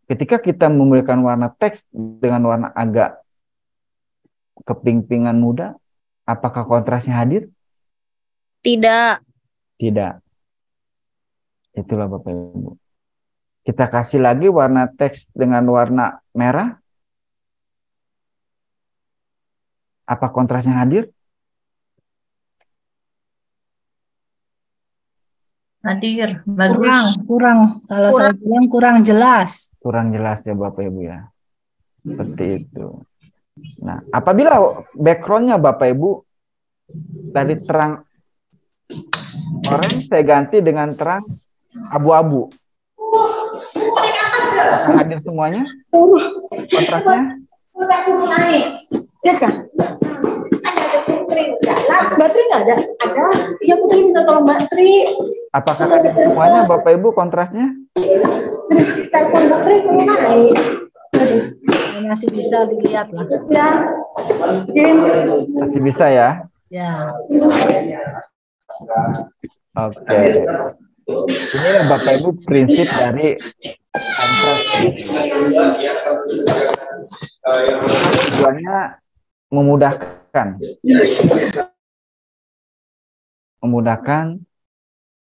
ketika kita memberikan warna teks dengan warna agak keping-pingan muda, apakah kontrasnya hadir? Tidak. Tidak. Itulah Bapak Ibu. Kita kasih lagi warna teks dengan warna merah. Apa kontrasnya hadir? Hadir, bagus. Kurang. Kalau saya bilang kurang jelas. Kurang jelas ya Bapak Ibu ya. Seperti itu. Nah, apabila backgroundnya Bapak Ibu dari terang orange saya ganti dengan terang abu-abu. Apakah hadir semuanya? Kontrasnya? Ya kan? Baterai nggak ada? Ada. Iya Putri minta tolong baterai. Apakah hadir semuanya Bapak Ibu kontrasnya? Telepon baterai semua naik. Masih bisa dilihat lah. Ya. Masih bisa ya? Ya. Oke. Inilah Bapak Ibu prinsip dari kontras. Tujuannya memudahkan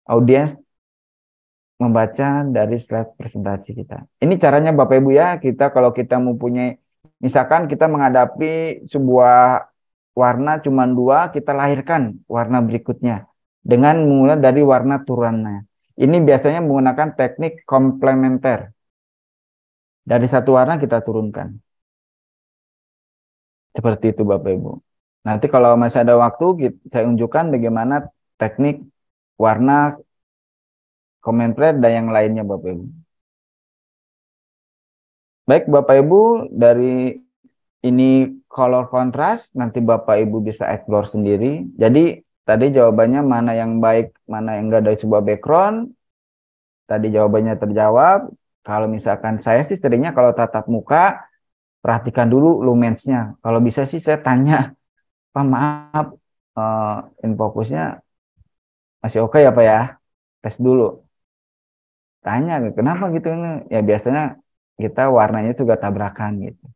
audiens membaca dari slide presentasi kita. Ini caranya Bapak Ibu ya, kalau kita mempunyai, misalkan kita menghadapi sebuah warna cuma 2, kita lahirkan warna berikutnya dengan mulai dari warna turunannya. Ini biasanya menggunakan teknik komplementer. Dari satu warna kita turunkan. Seperti itu Bapak Ibu. Nanti kalau masih ada waktu, saya unjukkan bagaimana teknik warna komentar dan yang lainnya Bapak Ibu. Baik Bapak Ibu, dari ini color contrast, nanti Bapak Ibu bisa explore sendiri. Jadi tadi jawabannya mana yang baik, mana yang enggak dari sebuah background. Tadi jawabannya terjawab. Kalau misalkan saya sih seringnya kalau tatap muka, perhatikan dulu lumensnya. Kalau bisa sih saya tanya, Pak maaf, infocusnya masih oke ya Pak ya? Tes dulu. Tanya, kenapa gitu? Ya biasanya kita warnanya juga tabrakan gitu.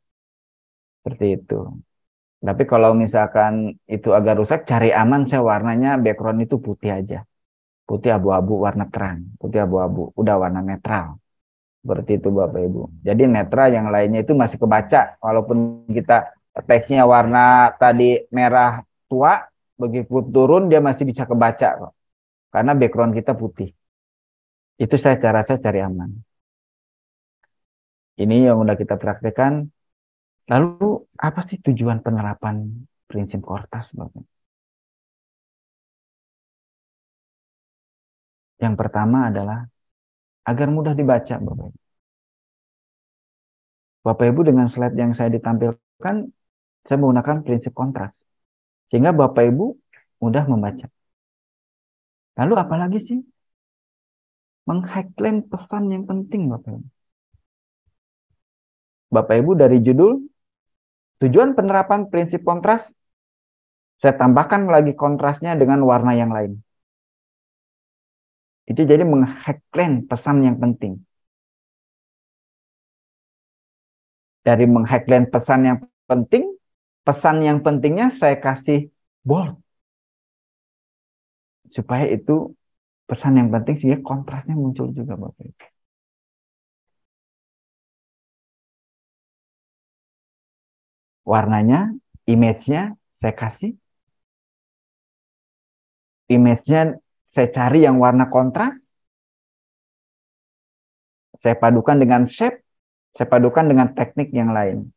Seperti itu. Tapi kalau misalkan itu agak rusak, cari aman, saya warnanya background itu putih aja. Putih abu-abu warna terang. Putih abu-abu, udah warna netral. Seperti itu Bapak Ibu. Jadi netral yang lainnya itu masih kebaca. Walaupun kita teksnya warna tadi merah tua, begitu turun dia masih bisa kebaca kok. Karena background kita putih. Itu cara saya cari aman. Ini yang udah kita praktekkan. Lalu apa sih tujuan penerapan prinsip Cortaz, Bapak? Yang pertama adalah agar mudah dibaca, Bapak Ibu. Bapak Ibu dengan slide yang saya ditampilkan, saya menggunakan prinsip kontras. Sehingga Bapak Ibu mudah membaca. Lalu apalagi sih? Meng-highlight pesan yang penting, Bapak Ibu. Bapak Ibu dari judul, tujuan penerapan prinsip kontras, saya tambahkan lagi kontrasnya dengan warna yang lain. Itu jadi meng-highlight pesan yang penting. Dari meng-highlight pesan yang pentingnya saya kasih bold. Supaya itu pesan yang penting sehingga kontrasnya muncul juga Bapak Ibu. Warnanya, image-nya saya kasih. Image-nya saya cari yang warna kontras. Saya padukan dengan shape. Saya padukan dengan teknik yang lain.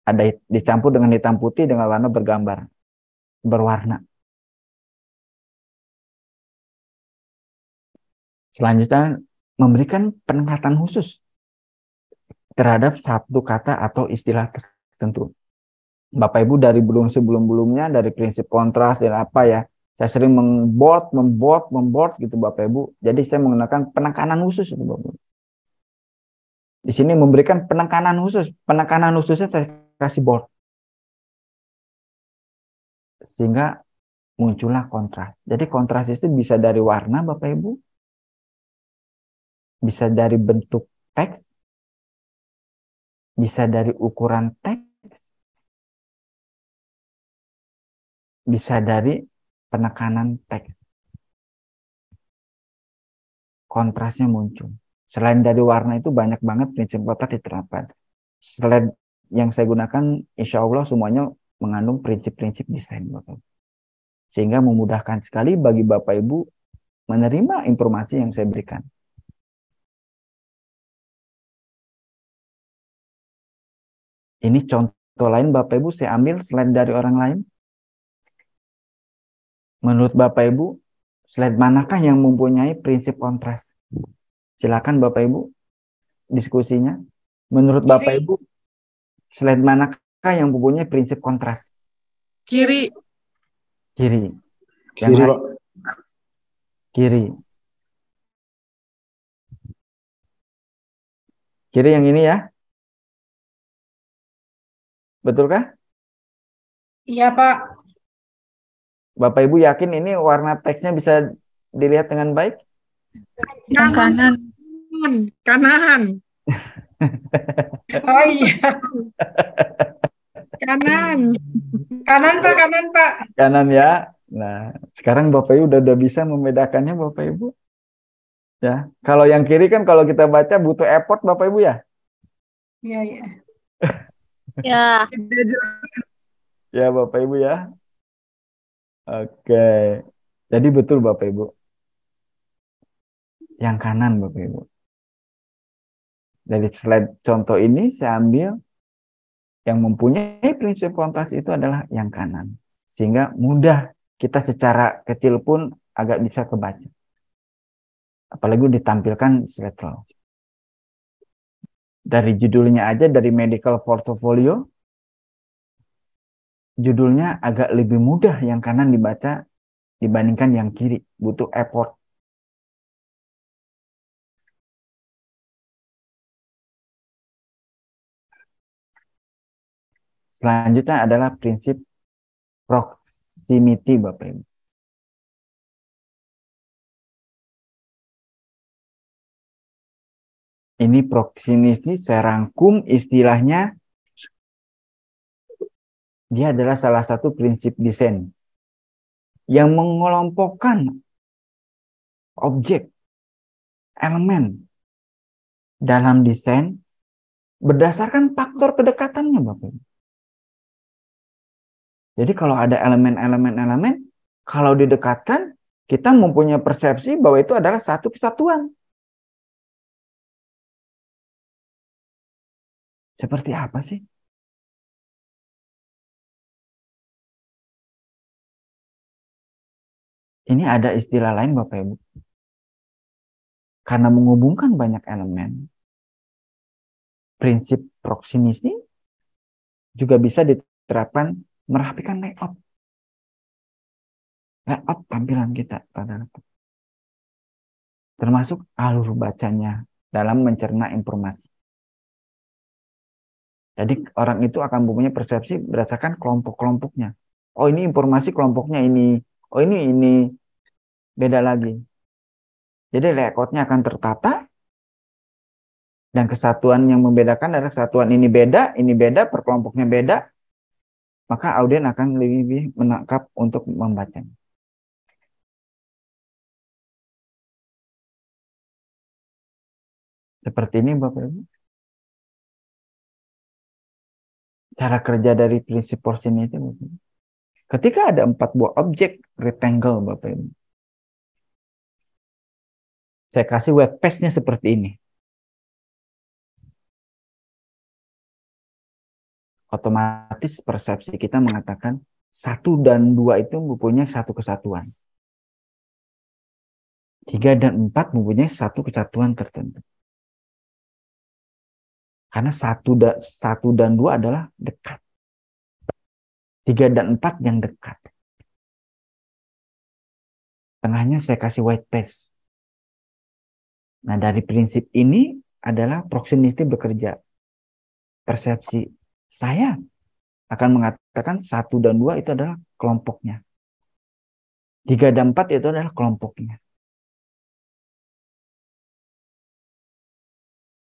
Ada dicampur dengan hitam putih dengan warna bergambar. Berwarna. Selanjutnya, memberikan peningkatan khusus terhadap satu kata atau istilah tertentu. Bapak Ibu dari sebelum-belumnya, dari prinsip kontras dan apa ya, saya sering membold gitu Bapak Ibu. Jadi saya menggunakan penekanan khusus itu Bapak Ibu. Di sini memberikan penekanan khusus. Penekanan khususnya saya kasih bold. Sehingga muncullah kontras. Jadi kontras itu bisa dari warna Bapak Ibu. Bisa dari bentuk teks. bisa dari ukuran teks, bisa dari penekanan teks. Kontrasnya muncul. Selain dari warna itu banyak banget prinsip kontras diterapkan. Slide yang saya gunakan insya Allah semuanya mengandung prinsip-prinsip desain Bapak. Sehingga memudahkan sekali bagi Bapak Ibu menerima informasi yang saya berikan. Ini contoh lain Bapak Ibu, saya ambil slide dari orang lain. Menurut Bapak Ibu, slide manakah yang mempunyai prinsip kontras? Silakan Bapak Ibu diskusinya. Menurut Bapak Ibu, slide manakah yang mempunyai prinsip kontras? Kiri. Kiri. Yang Kiri, lain? Pak. Kiri. Kiri yang ini ya? Betulkah? Iya, Pak. Bapak Ibu yakin ini warna teksnya bisa dilihat dengan baik? Yang kanan. Kanan. Oh iya. Kanan. Kanan, Pak. Kanan, Pak. Kanan ya. Nah, sekarang Bapak Ibu udah bisa membedakannya Bapak Ibu. Ya, kalau yang kiri kan kalau kita baca butuh effort Bapak Ibu ya? Iya, iya. Ya. Ya Bapak Ibu ya. Oke. Jadi betul Bapak Ibu. Yang kanan Bapak Ibu. Dari slide contoh ini saya ambil yang mempunyai prinsip kontras itu adalah yang kanan. Sehingga mudah kita secara kecil pun agak bisa kebaca. Apalagi ditampilkan slide roll. Dari judulnya aja, dari medical portfolio, judulnya agak lebih mudah yang kanan dibaca dibandingkan yang kiri. Butuh effort. Selanjutnya adalah prinsip proximity Bapak Ibu. Ini proximity saya rangkum istilahnya. Dia adalah salah satu prinsip desain yang mengelompokkan objek, elemen dalam desain berdasarkan faktor kedekatannya Bapak Ibu. Jadi kalau ada elemen-elemen, kalau didekatkan, kita mempunyai persepsi bahwa itu adalah satu kesatuan. Seperti apa sih? Ini ada istilah lain Bapak Ibu. Karena menghubungkan banyak elemen, prinsip proximity juga bisa diterapkan merapikan layout. Layout tampilan kita pada laptop. Termasuk alur bacanya dalam mencerna informasi. Jadi orang itu akan mempunyai persepsi berdasarkan kelompok-kelompoknya. Oh ini informasi kelompoknya ini. Oh ini beda lagi. Jadi layoutnya akan tertata. Dan kesatuan yang membedakan adalah kesatuan ini beda, per kelompoknya beda. Maka audien akan lebih menangkap untuk membacanya. Seperti ini Bapak Ibu. Cara kerja dari prinsip proximity Bapak Ibu. Ketika ada 4 buah objek rectangle Bapak Ibu. Saya kasih wet paste-nya seperti ini. Otomatis persepsi kita mengatakan 1 dan 2 itu mempunyai satu kesatuan. 3 dan 4 mempunyai satu kesatuan tertentu. Karena 1 dan 2 adalah dekat. 3 dan 4 yang dekat. Tengahnya saya kasih white space. Nah, dari prinsip ini adalah proximity bekerja. Persepsi saya akan mengatakan 1 dan 2 itu adalah kelompoknya. 3 dan 4 itu adalah kelompoknya.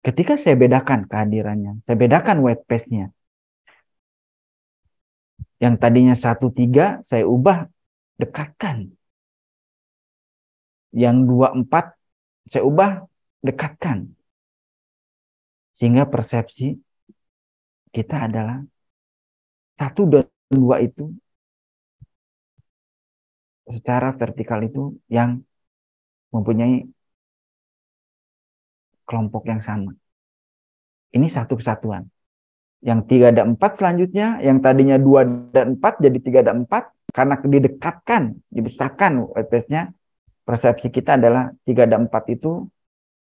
Ketika saya bedakan kehadirannya, saya bedakan white space-nya. Yang tadinya 1, 3, saya ubah dekatkan. Yang 2, 4, saya ubah dekatkan. Sehingga persepsi kita adalah 1 dan 2 itu secara vertikal itu yang mempunyai kelompok yang sama. Ini satu kesatuan. Yang 3 dan 4 selanjutnya, yang tadinya 2 dan 4 jadi 3 dan 4, karena didekatkan, dibesarkan white space-nya, persepsi kita adalah 3 dan 4 itu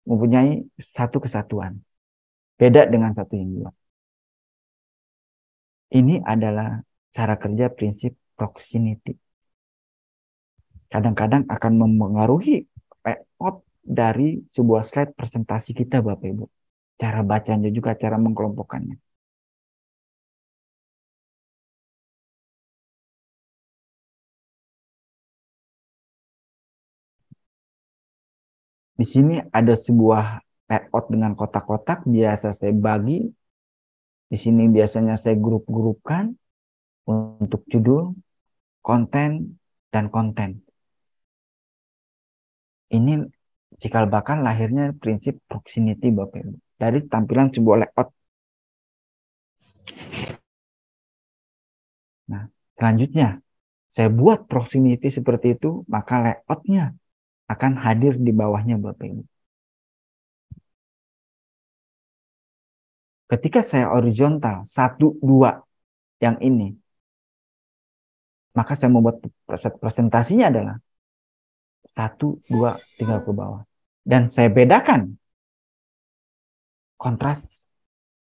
mempunyai satu kesatuan. Beda dengan 1 yang 2. Ini adalah cara kerja prinsip proximity. Kadang-kadang akan mempengaruhi layout dari sebuah slide presentasi kita, Bapak Ibu. Cara bacanya juga, cara mengkelompokkannya. Di sini ada sebuah layout dengan kotak-kotak, biasa saya bagi. Di sini biasanya saya grup-grupkan untuk judul, konten, dan konten. Ini cikal bakal lahirnya prinsip proximity, Bapak Ibu, dari tampilan sebuah layout. Nah, selanjutnya saya buat proximity seperti itu, maka layoutnya akan hadir di bawahnya, Bapak Ibu. Ketika saya horizontal 1, 2 yang ini, maka saya membuat presentasinya adalah 1, 2, 3 ke bawah. Dan saya bedakan kontras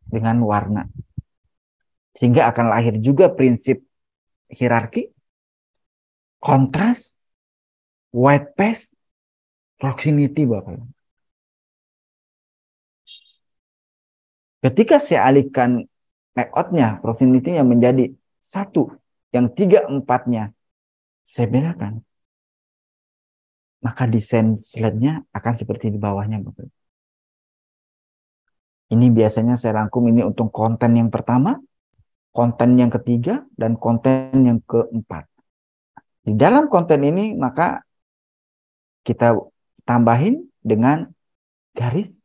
dengan warna. Sehingga akan lahir juga prinsip hierarki, kontras, white space, proximity, Bapak. Ketika saya alihkan layoutnya, proximity-nya menjadi 1, yang 3, 4-nya saya bedakan, maka desain slide-nya akan seperti di bawahnya, Bapak. Ini biasanya saya rangkum ini untuk konten yang pertama, konten yang ketiga, dan konten yang keempat. Di dalam konten ini, maka kita tambahin dengan garis,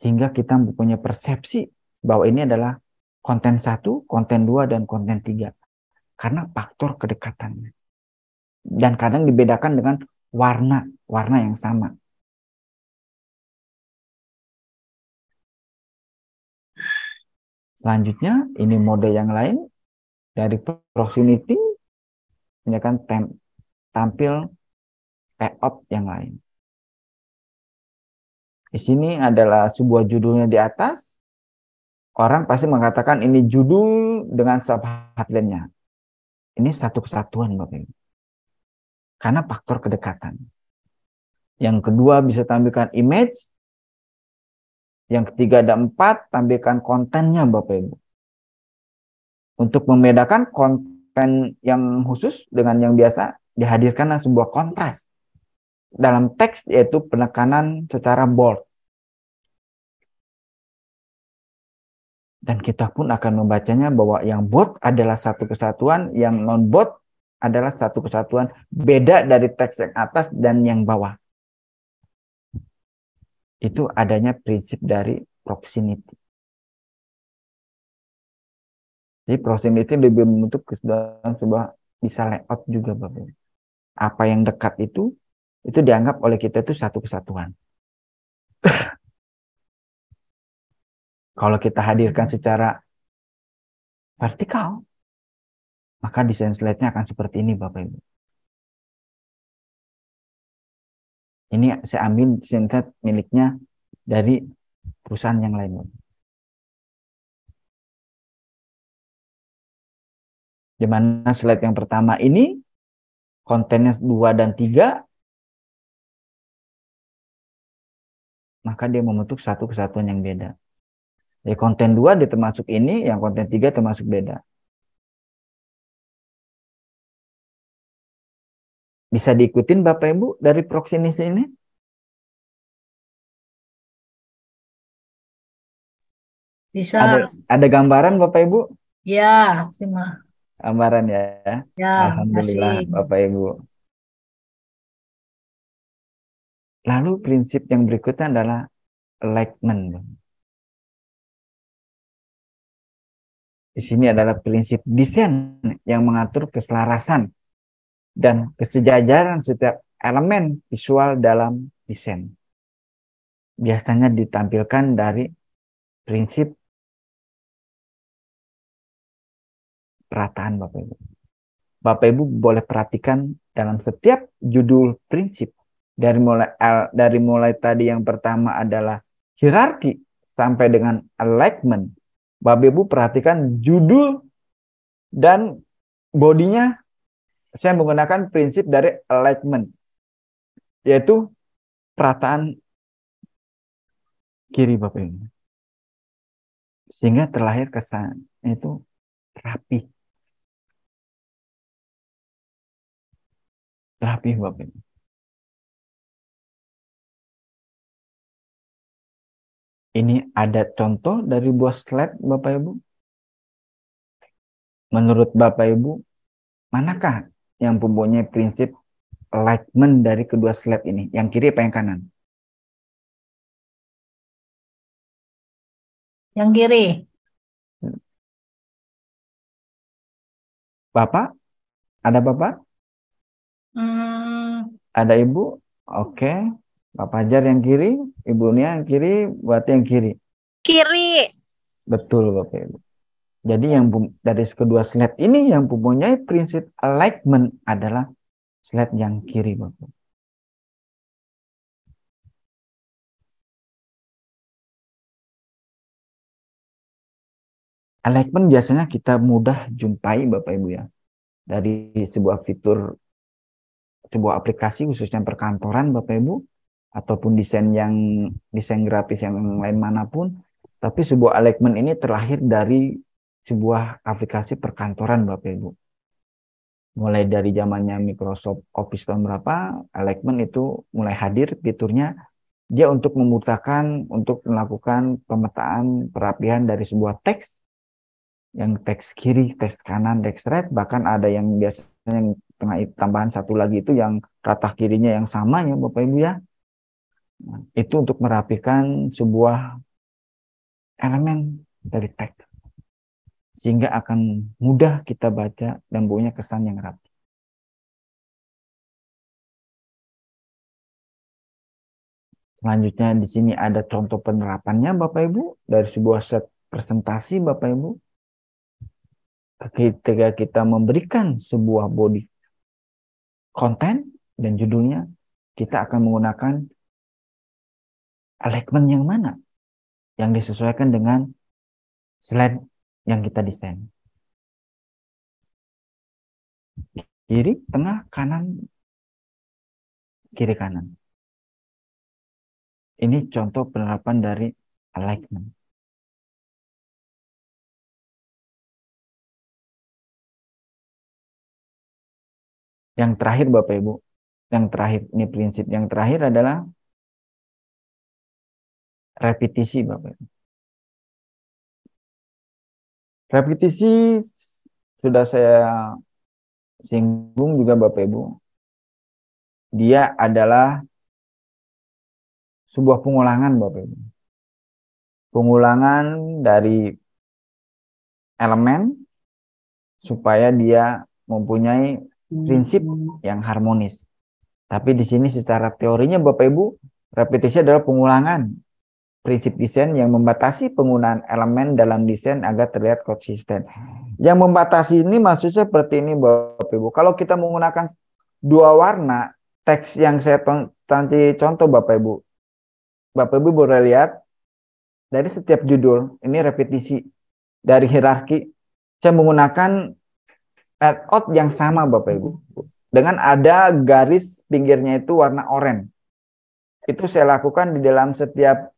sehingga kita mempunyai persepsi bahwa ini adalah konten 1, konten 2, dan konten 3. Karena faktor kedekatannya. Dan kadang dibedakan dengan warna yang sama. Selanjutnya, ini mode yang lain dari proximity, ini akan tampil layout yang lain. Di sini adalah sebuah judulnya di atas. Orang pasti mengatakan ini judul dengan subheadline-nya. Ini satu kesatuan, Bapak Ibu. Karena faktor kedekatan. Yang kedua bisa tampilkan image. Yang ketiga ada 4, tampilkan kontennya, Bapak Ibu. Untuk membedakan konten yang khusus dengan yang biasa, dihadirkan sebuah kontras dalam teks, yaitu penekanan secara bold. Dan kita pun akan membacanya bahwa yang bold adalah satu kesatuan, yang non-bold adalah satu kesatuan, beda dari teks yang atas dan yang bawah. Itu adanya prinsip dari proximity. Jadi proximity lebih membentuk kesedaran sebuah bisa layout juga, Bapak. Apa yang dekat itu dianggap oleh kita itu satu kesatuan. Kalau kita hadirkan secara vertikal, maka desain slide-nya akan seperti ini, Bapak Ibu. Ini saya ambil desain slide miliknya dari perusahaan yang lain. Di mana slide yang pertama ini kontennya 2 dan 3, maka dia membentuk satu kesatuan yang beda. Jadi konten 2 dia termasuk ini, yang konten 3 termasuk beda. Bisa diikutin Bapak Ibu dari proximity ini? Bisa. Ada gambaran Bapak Ibu? Ya, terima. Gambaran ya. Ya, Alhamdulillah kasih. Bapak Ibu. Lalu prinsip yang berikutnya adalah alignment. Di sini adalah prinsip desain yang mengatur keselarasan dan kesejajaran setiap elemen visual dalam desain. Biasanya ditampilkan dari prinsip perataan Bapak Ibu. Bapak Ibu boleh perhatikan dalam setiap judul prinsip dari mulai tadi yang pertama adalah hierarki sampai dengan alignment. Bapak Ibu perhatikan judul dan bodinya saya menggunakan prinsip dari alignment, yaitu perataan kiri Bapak Ibu. Sehingga terlahir kesan itu rapi. Rapi Bapak Ibu. Ini ada contoh dari buah slide Bapak Ibu. Menurut Bapak Ibu, manakah yang mempunyai prinsip alignment dari kedua slide ini? Yang kiri apa yang kanan? Yang kiri. Bapak? Ada Bapak? Ada Ibu? Oke. Bapak Hajar yang kiri, Ibu Nia yang kiri, berarti yang kiri. Kiri. Betul Bapak Ibu. Jadi yang dari kedua slide ini yang mempunyai prinsip alignment adalah slide yang kiri Bapak. Alignment biasanya kita mudah jumpai Bapak Ibu ya. Dari sebuah fitur, sebuah aplikasi khususnya perkantoran Bapak Ibu, ataupun desain grafis yang lain manapun. Tapi sebuah alignment ini terlahir dari sebuah aplikasi perkantoran Bapak Ibu. Mulai dari zamannya Microsoft Office tahun berapa, alignment itu mulai hadir fiturnya. Dia untuk memutakan, untuk melakukan pemetaan perapian dari sebuah teks. Yang teks kiri, teks kanan, teks right. Bahkan ada yang biasanya yang tengah tambahan satu lagi itu yang rata kirinya yang sama ya Bapak Ibu ya. Nah, itu untuk merapikan sebuah elemen dari teks. Sehingga akan mudah kita baca dan punya kesan yang rapi. Selanjutnya di sini ada contoh penerapannya Bapak Ibu dari sebuah set presentasi Bapak Ibu. Ketika kita memberikan sebuah body konten dan judulnya, kita akan menggunakan alignment yang mana? Yang disesuaikan dengan slide yang kita desain. Kiri, tengah, kanan, kiri, kanan. Ini contoh penerapan dari alignment. Yang terakhir Bapak Ibu, yang terakhir ini prinsip yang terakhir adalah repetisi Bapak Ibu. Repetisi sudah saya singgung juga Bapak Ibu. Dia adalah sebuah pengulangan Bapak Ibu. Pengulangan dari elemen supaya dia mempunyai prinsip yang harmonis. Tapi di sini secara teorinya Bapak Ibu, repetisi adalah pengulangan prinsip desain yang membatasi penggunaan elemen dalam desain agar terlihat konsisten. Yang membatasi ini maksudnya seperti ini Bapak Ibu. Kalau kita menggunakan dua warna, teks yang saya nanti contoh Bapak Ibu. Bapak Ibu boleh lihat dari setiap judul, ini repetisi dari hierarki. Saya menggunakan layout yang sama Bapak Ibu. Dengan ada garis pinggirnya itu warna oranye. Itu saya lakukan di dalam setiap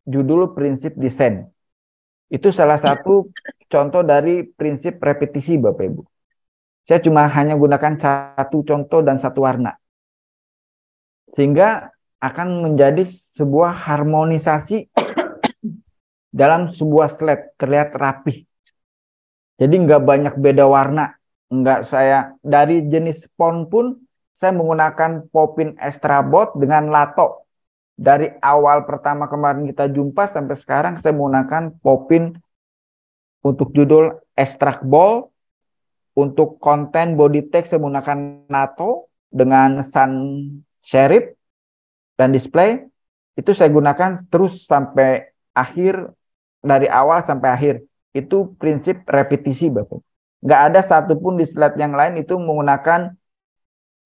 judul prinsip desain. Itu salah satu contoh dari prinsip repetisi Bapak Ibu. Saya cuma hanya gunakan satu contoh dan satu warna. Sehingga akan menjadi sebuah harmonisasi dalam sebuah slide terlihat rapih. Jadi nggak banyak beda warna. Nggak saya dari jenis font pun saya menggunakan Popin Extra Bold dengan Lato. Dari awal pertama kemarin kita jumpa sampai sekarang saya menggunakan Popin untuk judul Extra Bold. Untuk konten body text saya menggunakan Lato dengan sans serif dan display. Itu saya gunakan terus sampai akhir, dari awal sampai akhir. Itu prinsip repetisi, Bapak. Nggak ada satupun di slide yang lain itu menggunakan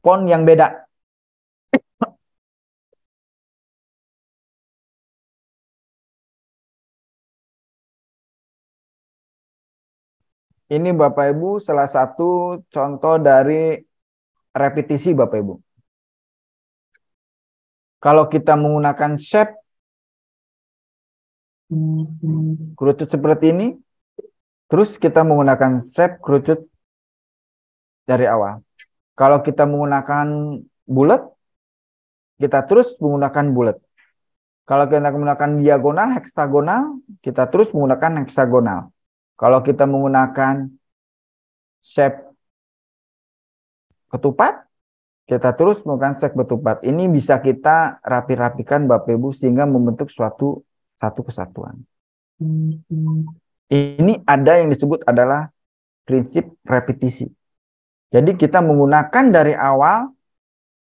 font yang beda. Ini Bapak Ibu salah satu contoh dari repetisi Bapak Ibu. Kalau kita menggunakan shape kerucut seperti ini, terus kita menggunakan shape kerucut dari awal. Kalau kita menggunakan bulat, kita terus menggunakan bulat. Kalau kita menggunakan diagonal, heksagonal, kita terus menggunakan heksagonal. Kalau kita menggunakan shape ketupat, kita terus menggunakan shape ketupat. Ini bisa kita rapi-rapikan Bapak Ibu sehingga membentuk satu kesatuan. Ini ada yang disebut adalah prinsip repetisi. Jadi kita menggunakan dari awal,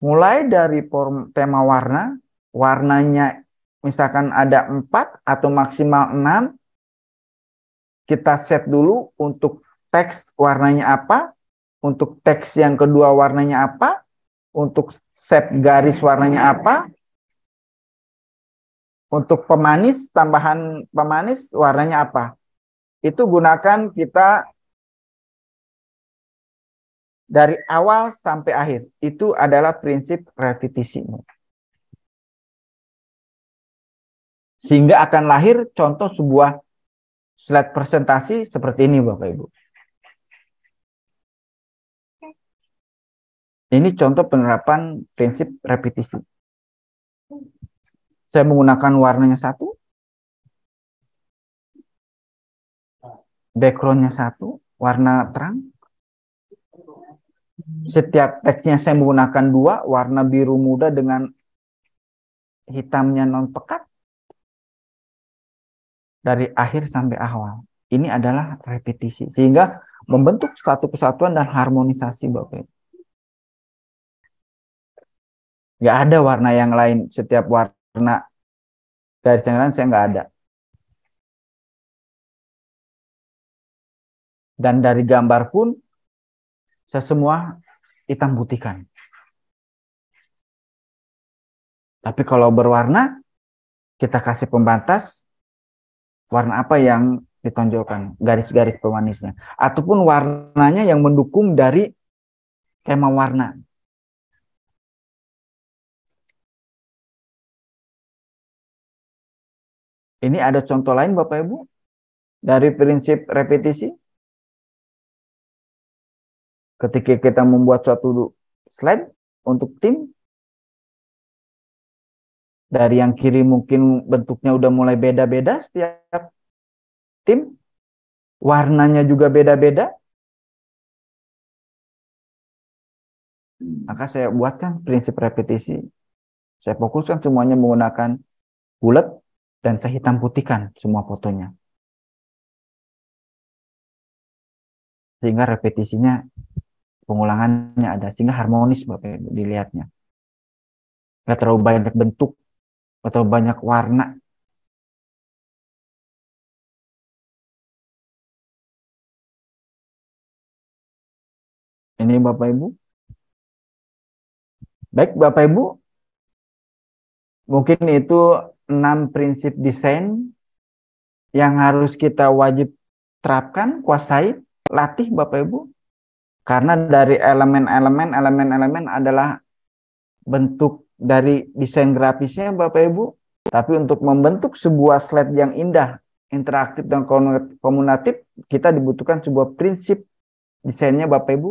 mulai dari tema warna, warnanya misalkan ada 4 atau maksimal 6, kita set dulu untuk teks warnanya apa, untuk teks yang kedua warnanya apa, untuk shape garis warnanya apa, untuk pemanis, tambahan pemanis warnanya apa. Itu gunakan kita dari awal sampai akhir. Itu adalah prinsip repetisi. Sehingga akan lahir contoh sebuah slide presentasi seperti ini Bapak Ibu. Ini contoh penerapan prinsip repetisi. Saya menggunakan warnanya 1. Backgroundnya 1, warna terang. Setiap teksnya saya menggunakan 2, warna biru muda dengan hitamnya non pekat. Dari akhir sampai awal. Ini adalah repetisi. Sehingga membentuk satu kesatuan dan harmonisasi Bapak. Nggak ada warna yang lain. Setiap warna garis yang lain saya nggak ada. Dan dari gambar pun saya semua hitam putihkan. Tapi kalau berwarna, kita kasih pembatas warna apa yang ditonjolkan, garis-garis pemanisnya. Ataupun warnanya yang mendukung dari tema warna. Ini ada contoh lain Bapak Ibu dari prinsip repetisi. Ketika kita membuat suatu slide untuk tim, dari yang kiri mungkin bentuknya udah mulai beda-beda setiap tim. Warnanya juga beda-beda. Maka saya buatkan prinsip repetisi. Saya fokuskan semuanya menggunakan bulat dan saya hitam putihkan semua fotonya. Sehingga repetisinya, pengulangannya ada. Sehingga harmonis Bapak Ibu dilihatnya. Nggak terlalu banyak bentuk atau banyak warna. Ini Bapak Ibu. Baik Bapak Ibu. Mungkin itu 6 prinsip desain yang harus kita wajib terapkan, kuasai, latih Bapak Ibu. Karena dari elemen-elemen adalah bentuk dari desain grafisnya Bapak Ibu, tapi untuk membentuk sebuah slide yang indah, interaktif dan komunikatif, kita dibutuhkan sebuah prinsip desainnya Bapak Ibu.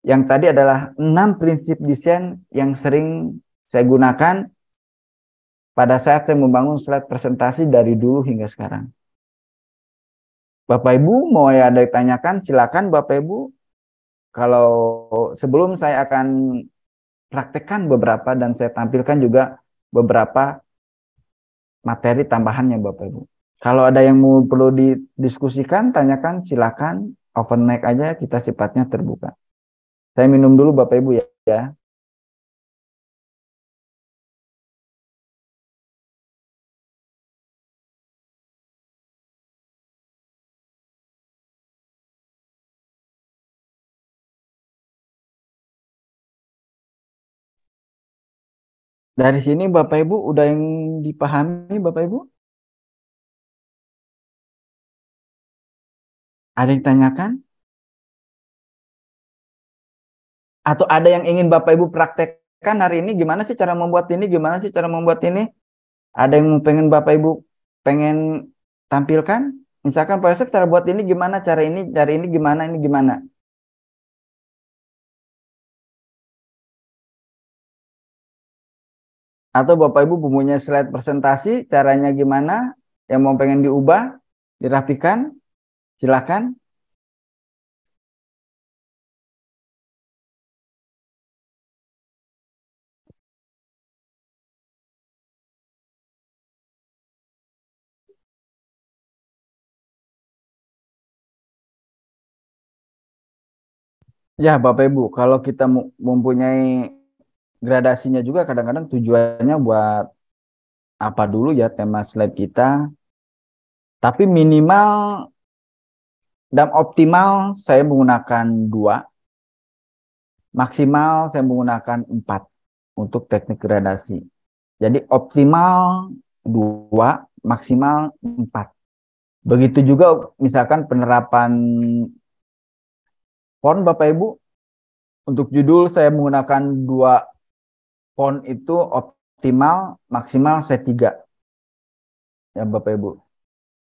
Yang tadi adalah 6 prinsip desain yang sering saya gunakan pada saat saya membangun slide presentasi dari dulu hingga sekarang. Bapak Ibu mau ada ditanyakan, silakan Bapak Ibu. Kalau sebelum saya akan praktekkan beberapa dan saya tampilkan juga beberapa materi tambahannya Bapak Ibu. Kalau ada yang mau perlu didiskusikan, tanyakan, silakan. Open mic aja, kita sifatnya terbuka. Saya minum dulu Bapak Ibu ya. Dari sini Bapak Ibu udah yang dipahami Bapak Ibu? Ada yang tanyakan? Atau ada yang ingin Bapak Ibu praktekkan hari ini? Gimana sih cara membuat ini? Gimana sih cara membuat ini? Ada yang pengen Bapak Ibu pengen tampilkan? Misalkan Pak Yosef cara buat ini gimana? Cara ini gimana? Ini gimana? Atau Bapak Ibu punya slide presentasi, caranya gimana? Yang mau pengen diubah, dirapikan, silakan. Ya Bapak Ibu, kalau kita mempunyai gradasinya juga kadang-kadang tujuannya buat apa dulu ya tema slide kita. Tapi minimal dan optimal saya menggunakan 2, maksimal saya menggunakan 4 untuk teknik gradasi. Jadi optimal 2, maksimal 4. Begitu juga misalkan penerapan font Bapak Ibu. Untuk judul saya menggunakan 2 font itu optimal, maksimal saya 3. Ya Bapak Ibu.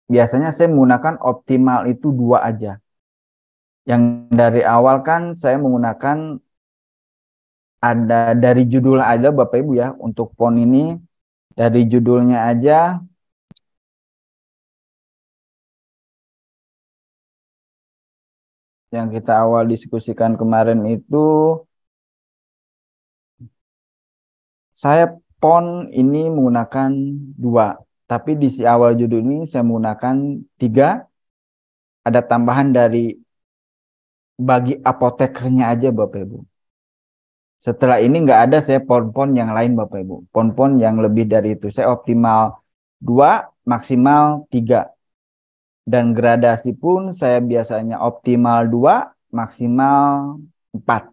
Biasanya saya menggunakan optimal itu 2 aja. Yang dari awal kan saya menggunakan ada dari judul aja Bapak Ibu ya. Untuk font ini dari judulnya aja yang kita awal diskusikan kemarin itu saya font ini menggunakan 2. Tapi di awal judul ini saya menggunakan 3. Ada tambahan dari bagi apotekernya aja Bapak Ibu. Setelah ini nggak ada saya font-font yang lain Bapak Ibu. Font-font yang lebih dari itu. Saya optimal 2, maksimal 3. Dan gradasi pun saya biasanya optimal 2, maksimal 4.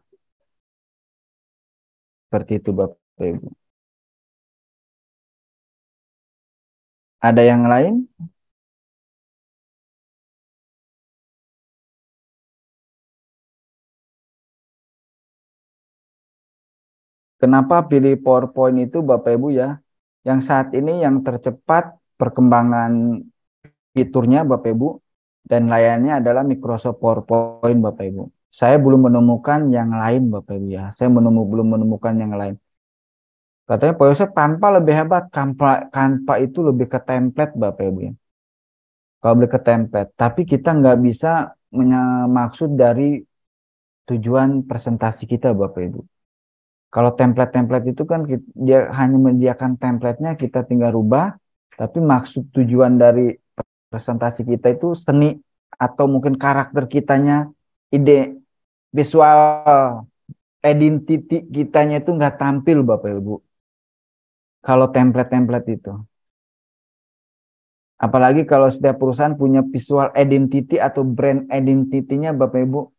Seperti itu Bapak Ibu. Ada yang lain? Kenapa pilih PowerPoint itu Bapak Ibu ya? Yang saat ini yang tercepat perkembangan fiturnya Bapak Ibu dan layannya adalah Microsoft PowerPoint Bapak Ibu. Saya belum menemukan yang lain Bapak Ibu ya. Saya belum menemukan yang lain. Katanya Pak Yosef Canva lebih hebat. Canva itu lebih ke template Bapak Ibu ya. Kalau lebih ke template. Tapi kita nggak bisa maksud dari tujuan presentasi kita Bapak Ibu. Kalau template-template itu kan dia hanya menyediakan template-nya, kita tinggal rubah. Tapi maksud tujuan dari presentasi kita itu seni atau mungkin karakter kitanya, ide, visual, identity kitanya itu nggak tampil Bapak Ibu. Kalau template-template itu. Apalagi kalau setiap perusahaan punya visual identity atau brand identity-nya Bapak Ibu.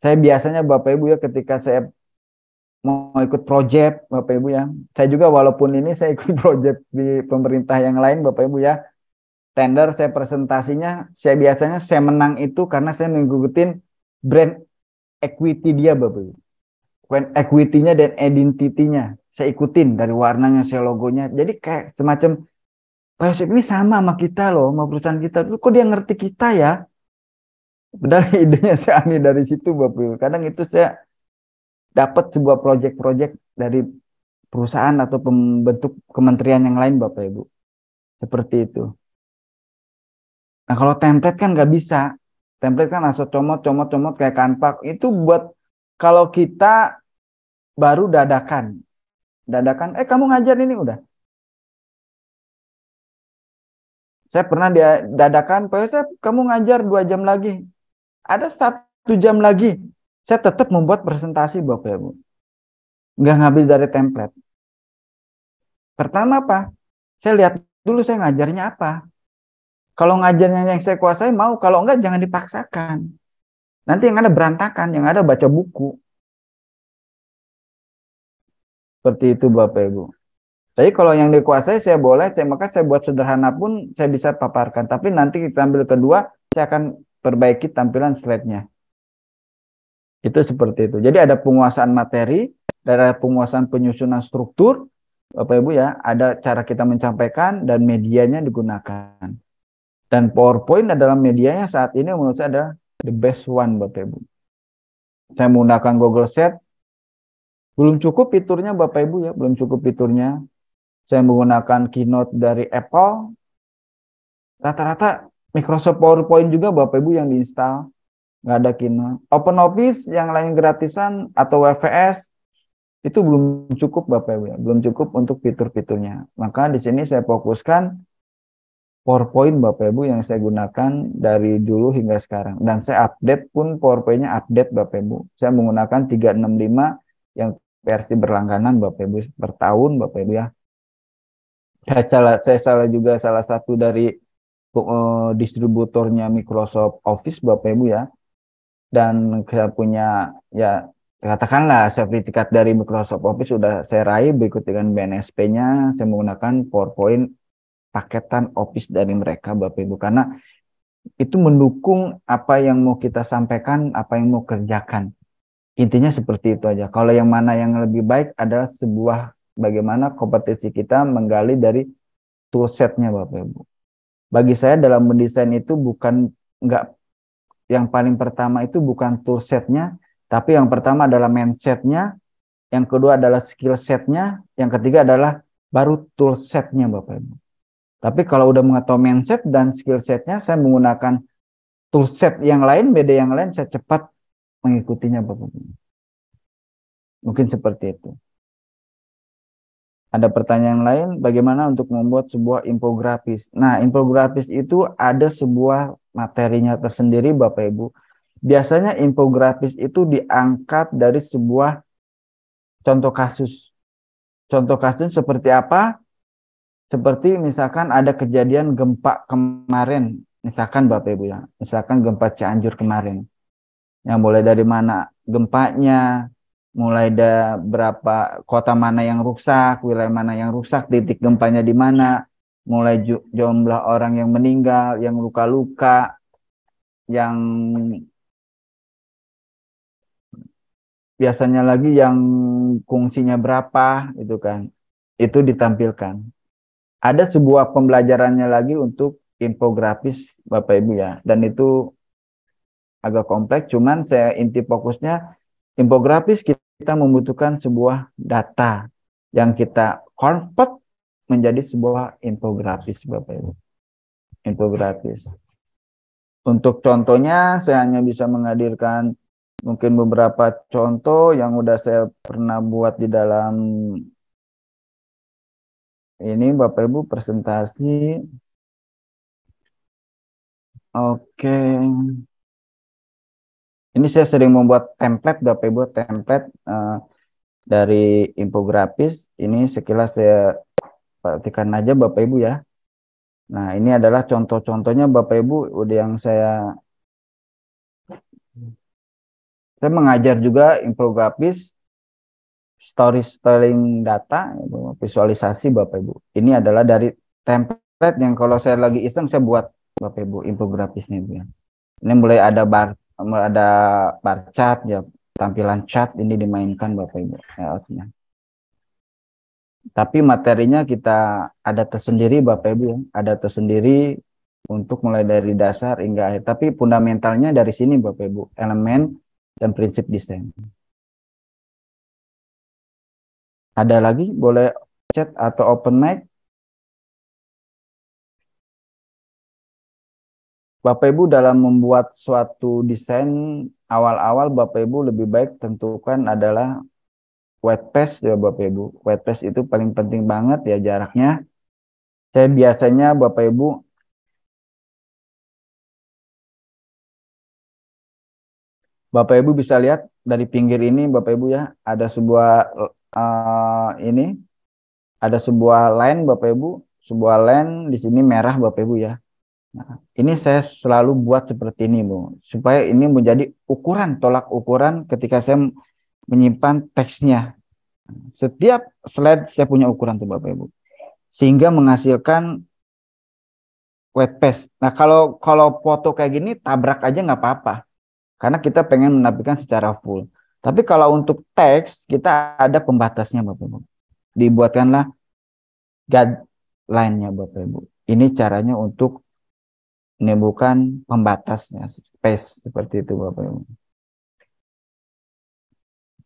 Saya biasanya Bapak Ibu ya ketika saya mau ikut project Bapak Ibu ya. Saya juga walaupun ini saya ikut project di pemerintah yang lain Bapak Ibu ya. Tender saya presentasinya, saya biasanya saya menang itu karena saya mengikutin brand equity dia Bapak Ibu. Brand equity-nya dan identity-nya. Saya ikutin dari warnanya, saya logonya. Jadi kayak semacam Pak Yosef ini sama sama kita loh, sama perusahaan kita. Kok dia ngerti kita ya? Padahal idenya saya ambil dari situ Bapak Ibu. Kadang itu saya dapat sebuah project-project dari perusahaan atau pembentuk kementerian yang lain Bapak Ibu. Seperti itu. Nah kalau template kan nggak bisa. Template kan asal comot kayak Canva. Itu buat kalau kita baru dadakan. Kamu ngajar ini udah. Saya pernah dia dadakan, kamu ngajar 2 jam lagi. Ada 1 jam lagi. Saya tetap membuat presentasi Bapak Ibu. Nggak ngambil dari template. Pertama apa? Saya lihat dulu saya ngajarnya apa. Kalau ngajarnya yang saya kuasai mau, kalau enggak jangan dipaksakan. Nanti yang ada berantakan, yang ada baca buku. Seperti itu Bapak Ibu. Jadi kalau yang dikuasai saya boleh, maka saya buat sederhana pun saya bisa paparkan. Tapi nanti kita ambil kedua, saya akan perbaiki tampilan slide-nya. Itu seperti itu. Jadi ada penguasaan materi, ada penguasaan penyusunan struktur, Bapak Ibu ya, ada cara kita mencapaikan dan medianya digunakan. Dan PowerPoint adalah medianya saat ini menurut saya adalah the best one Bapak Ibu. Saya menggunakan Google Sheet, belum cukup fiturnya Bapak Ibu ya, belum cukup fiturnya. Saya menggunakan Keynote dari Apple, rata-rata Microsoft PowerPoint juga Bapak Ibu yang diinstal, nggak ada Keynote. OpenOffice yang lain gratisan atau WVS, itu belum cukup Bapak Ibu ya, belum cukup untuk fitur-fiturnya. Maka di sini saya fokuskan PowerPoint Bapak Ibu yang saya gunakan dari dulu hingga sekarang. Dan saya update pun PowerPoint-nya update Bapak Ibu. Saya menggunakan 365 yang versi berlangganan Bapak Ibu per tahun Bapak Ibu ya. Saya juga salah satu dari distributornya Microsoft Office Bapak Ibu ya. Dan saya punya ya katakanlah sertifikat dari Microsoft Office sudah saya raih, berikut dengan BNSP-nya saya menggunakan PowerPoint paketan Office dari mereka Bapak Ibu, karena itu mendukung apa yang mau kita sampaikan, apa yang mau kerjakan. Intinya seperti itu aja. Kalau yang mana yang lebih baik adalah sebuah bagaimana kompetensi kita menggali dari toolsetnya Bapak Ibu. Bagi saya dalam mendesain itu yang paling pertama itu bukan toolsetnya, tapi yang pertama adalah mindsetnya, yang kedua adalah skill setnya, yang ketiga adalah baru toolsetnya Bapak Ibu. Tapi kalau udah mengetahui mindset dan skill setnya, saya menggunakan toolset yang lain, beda yang lain, saya cepat mengikutinya Bapak Ibu. Mungkin seperti itu. Ada pertanyaan lain, bagaimana untuk membuat sebuah infografis? Nah, infografis itu ada sebuah materinya tersendiri Bapak Ibu. Biasanya infografis itu diangkat dari sebuah contoh kasus. Contoh kasus seperti apa? Seperti misalkan ada kejadian gempa kemarin, misalkan Bapak Ibu ya, misalkan gempa Cianjur kemarin. Yang mulai dari mana gempanya, mulai dari berapa kota mana yang rusak, wilayah mana yang rusak, titik gempanya di mana, mulai jumlah orang yang meninggal, yang luka-luka, yang biasanya lagi yang fungsinya berapa, itu kan, itu ditampilkan. Ada sebuah pembelajarannya lagi untuk infografis Bapak Ibu ya, dan itu agak kompleks, cuman saya inti fokusnya infografis kita membutuhkan sebuah data yang kita convert menjadi sebuah infografis Bapak Ibu. Infografis. Untuk contohnya saya hanya bisa menghadirkan mungkin beberapa contoh yang udah saya pernah buat di dalam ini Bapak Ibu presentasi. Oke. Ini saya sering membuat template Bapak Ibu, template dari infografis. Ini sekilas saya perhatikan aja Bapak Ibu ya. Nah, ini adalah contoh-contohnya Bapak Ibu udah yang saya mengajar juga infografis, storytelling data, visualisasi Bapak Ibu. Ini adalah dari template yang kalau saya lagi iseng saya buat Bapak Ibu infografisnya ya. Ini mulai ada bar chart ya, tampilan chart ini dimainkan Bapak Ibu layoutnya. Tapi materinya kita ada tersendiri Bapak Ibu ya, ada tersendiri untuk mulai dari dasar hingga akhir. Tapi fundamentalnya dari sini Bapak Ibu, elemen dan prinsip desain. Ada lagi? Boleh chat atau open mic? Bapak Ibu dalam membuat suatu desain awal-awal Bapak Ibu lebih baik tentukan adalah white space ya Bapak Ibu. White space itu paling penting banget ya jaraknya. Saya biasanya Bapak Ibu bisa lihat dari pinggir ini Bapak Ibu ya, ada sebuah ini ada sebuah line Bapak Ibu, sebuah line di sini merah Bapak Ibu ya. Nah, ini saya selalu buat seperti ini Bu, supaya ini menjadi ukuran, tolak ukuran ketika saya menyimpan teksnya. Setiap slide saya punya ukuran tuh Bapak Ibu. Sehingga menghasilkan white space. Nah, kalau foto kayak gini tabrak aja nggak apa-apa. Karena kita pengen menampilkan secara full. Tapi kalau untuk teks, kita ada pembatasnya Bapak Ibu. Dibuatkanlah guideline-nya Bapak Ibu. Ini caranya untuk menimbulkan pembatasnya, space seperti itu Bapak Ibu.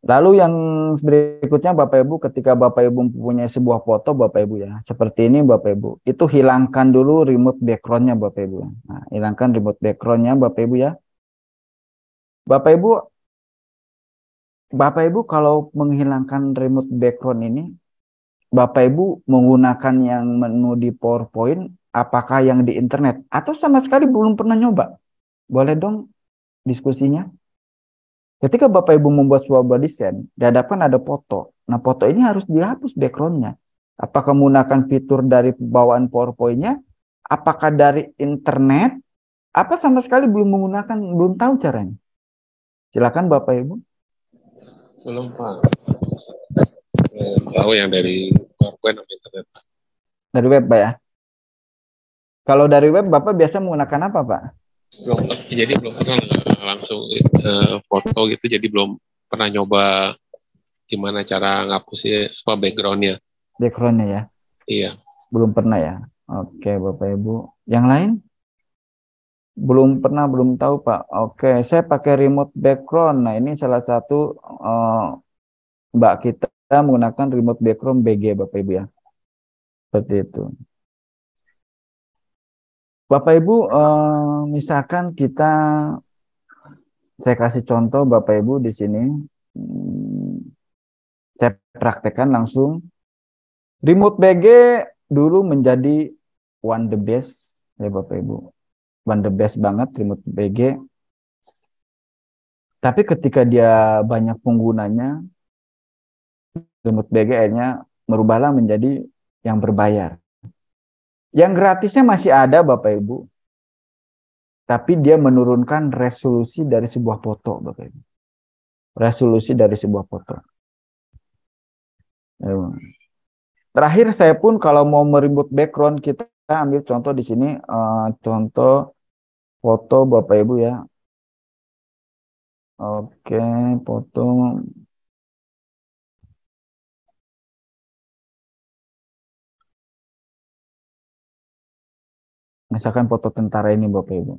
Lalu yang berikutnya Bapak Ibu, ketika Bapak Ibu mempunyai sebuah foto Bapak Ibu ya, seperti ini Bapak Ibu, itu hilangkan dulu remote background-nya Bapak Ibu. Nah, hilangkan remote background-nya Bapak Ibu ya. Bapak Ibu kalau menghilangkan remote background ini, Bapak Ibu menggunakan yang menu di PowerPoint, apakah yang di internet, atau sama sekali belum pernah nyoba? Boleh dong diskusinya? Ketika Bapak Ibu membuat sebuah desain, dihadapkan ada foto. Nah, foto ini harus dihapus background-nya. Apakah menggunakan fitur dari bawaan PowerPoint-nya? Apakah dari internet? Apa sama sekali belum menggunakan, belum tahu caranya? Silakan Bapak Ibu. Belum Pak. Tahu yang dari PowerPoint atau internet Pak. Dari web, Pak ya? Kalau dari web, Bapak biasa menggunakan apa, Pak? Jadi belum pernah langsung foto gitu, jadi belum pernah nyoba gimana cara ngapusnya background-nya. Background-nya ya? Iya. Belum pernah ya? Oke, Bapak Ibu. Yang lain? Belum pernah, belum tahu, Pak. Oke, saya pakai remote background. Nah, ini salah satu Mbak kita menggunakan remote background BG, Bapak Ibu ya. Seperti itu. Bapak Ibu, misalkan saya kasih contoh Bapak Ibu di sini. Saya praktekkan langsung. Remote BG dulu menjadi one the best ya Bapak Ibu. One the best banget remote BG. Tapi ketika dia banyak penggunanya, remote BG akhirnya merubahlah menjadi yang berbayar. Yang gratisnya masih ada Bapak Ibu. Tapi dia menurunkan resolusi dari sebuah foto Bapak Ibu. Resolusi dari sebuah foto. Terakhir saya pun kalau mau meribut background, kita ambil contoh di sini, contoh foto Bapak Ibu ya. Oke, foto. Misalkan foto tentara ini Bapak Ibu.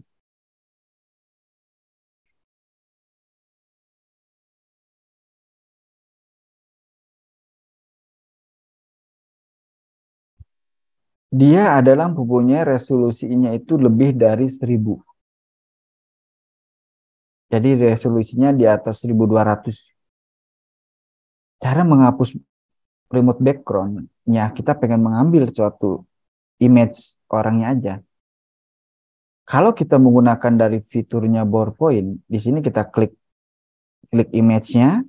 Dia adalah mempunyai resolusinya itu lebih dari 1000. Jadi resolusinya di atas 1200. Cara menghapus remote background-nya, kita pengen mengambil suatu image orangnya aja. Kalau kita menggunakan dari fiturnya PowerPoint, di sini kita klik image-nya,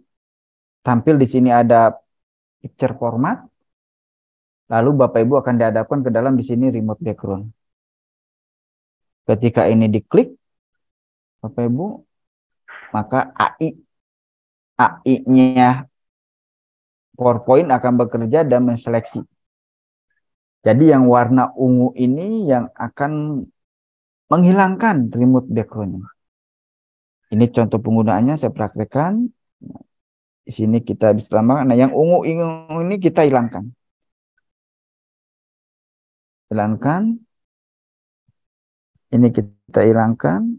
tampil di sini ada picture format, lalu Bapak Ibu akan dihadapkan ke dalam di sini remote background. Ketika ini diklik, Bapak Ibu, maka AI-nya PowerPoint akan bekerja dan menseleksi. Jadi yang warna ungu ini yang akan menghilangkan remote background-nya. Ini contoh penggunaannya saya praktekkan. Di sini kita bisa tambahkan. Nah, yang ungu ini kita hilangkan. Hilangkan. Ini kita hilangkan.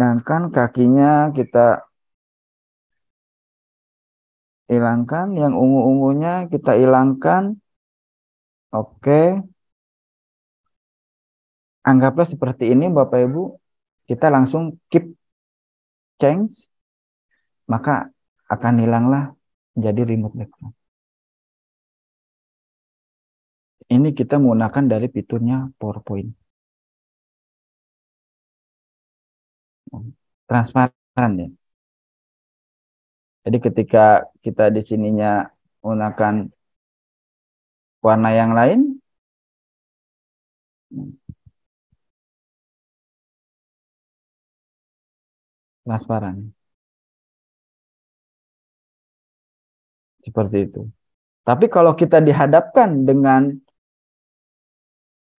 Sedangkan kakinya kita hilangkan, yang ungu-ungunya kita hilangkan. Oke. Anggaplah seperti ini Bapak Ibu. Kita langsung keep change, maka akan hilanglah jadi remote background. Ini kita menggunakan dari fiturnya PowerPoint. Transparan ya. Jadi ketika kita di sininya menggunakan warna yang lain, transparan. Seperti itu. Tapi kalau kita dihadapkan dengan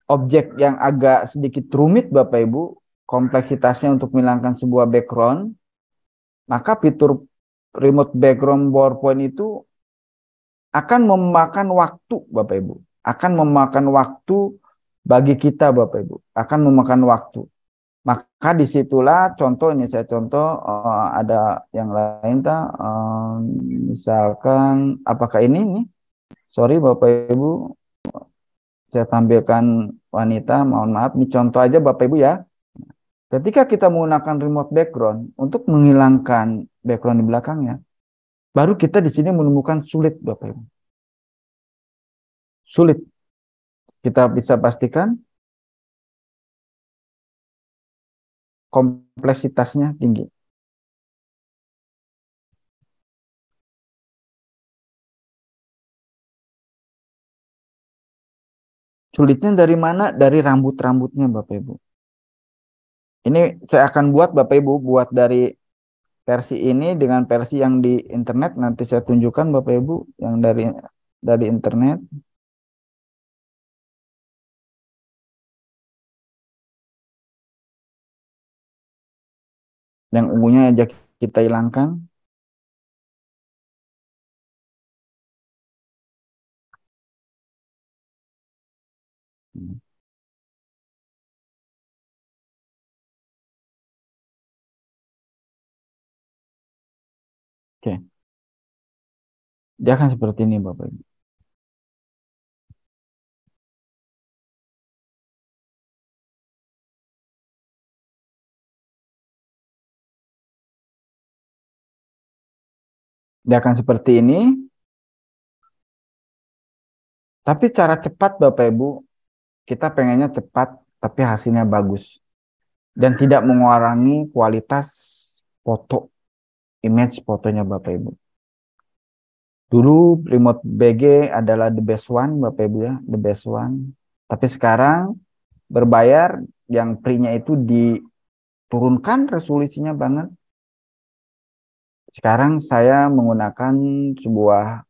objek yang agak sedikit rumit Bapak Ibu, kompleksitasnya untuk menghilangkan sebuah background, maka fitur remote background PowerPoint itu akan memakan waktu Bapak Ibu. Akan memakan waktu bagi kita Bapak Ibu. Akan memakan waktu. Maka disitulah contoh ini saya contoh ada yang lain misalkan apakah ini nih? Sorry Bapak Ibu, saya tampilkan wanita, mohon maaf, ini contoh aja Bapak Ibu ya. Ketika kita menggunakan remote background untuk menghilangkan background di belakangnya, baru kita di sini menemukan sulit Bapak Ibu. Sulit. Kita bisa pastikan kompleksitasnya tinggi. Sulitnya dari mana? Dari rambut-rambutnya Bapak Ibu. Ini saya akan buat Bapak Ibu, buat dari versi ini dengan versi yang di internet. Nanti saya tunjukkan Bapak Ibu yang dari internet. Yang ungunya aja kita hilangkan. Oke. Dia akan seperti ini Bapak Ibu. Dia akan seperti ini. Tapi cara cepat Bapak Ibu, kita pengennya cepat tapi hasilnya bagus. Dan tidak mengurangi kualitas foto, image fotonya Bapak Ibu. Dulu remote BG adalah the best one Bapak Ibu ya, the best one. Tapi sekarang berbayar, yang free-nya itu diturunkan resolusinya banget. Sekarang saya menggunakan sebuah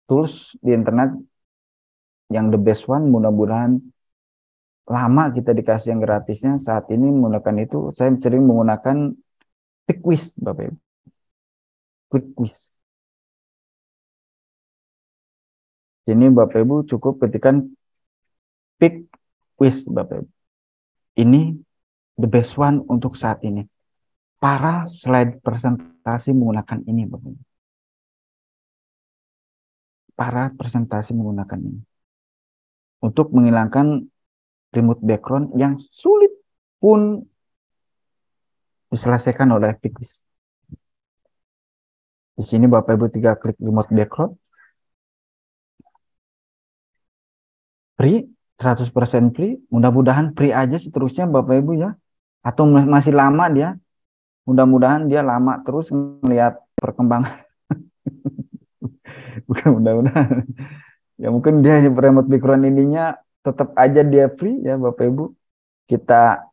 tools di internet yang the best one, mudah-mudahan lama kita dikasih yang gratisnya. Saat ini menggunakan itu, saya sering menggunakan PickWiz Bapak Ibu. PickWiz. Ini Bapak Ibu cukup ketikkan PickWiz Bapak Ibu. Ini the best one untuk saat ini. Para slide presentasi menggunakan ini Bapak Ibu. Para presentasi menggunakan ini. Untuk menghilangkan remote background yang sulit pun diselesaikan oleh PickWiz. Di sini Bapak Ibu tinggal klik remote background. Free, 100% free. Mudah-mudahan free aja seterusnya Bapak Ibu ya. Atau masih lama dia. Mudah-mudahan dia lama terus melihat perkembangan. Bukan mudah-mudahan. Ya mungkin dia remote background ininya tetap aja dia free ya Bapak Ibu. Kita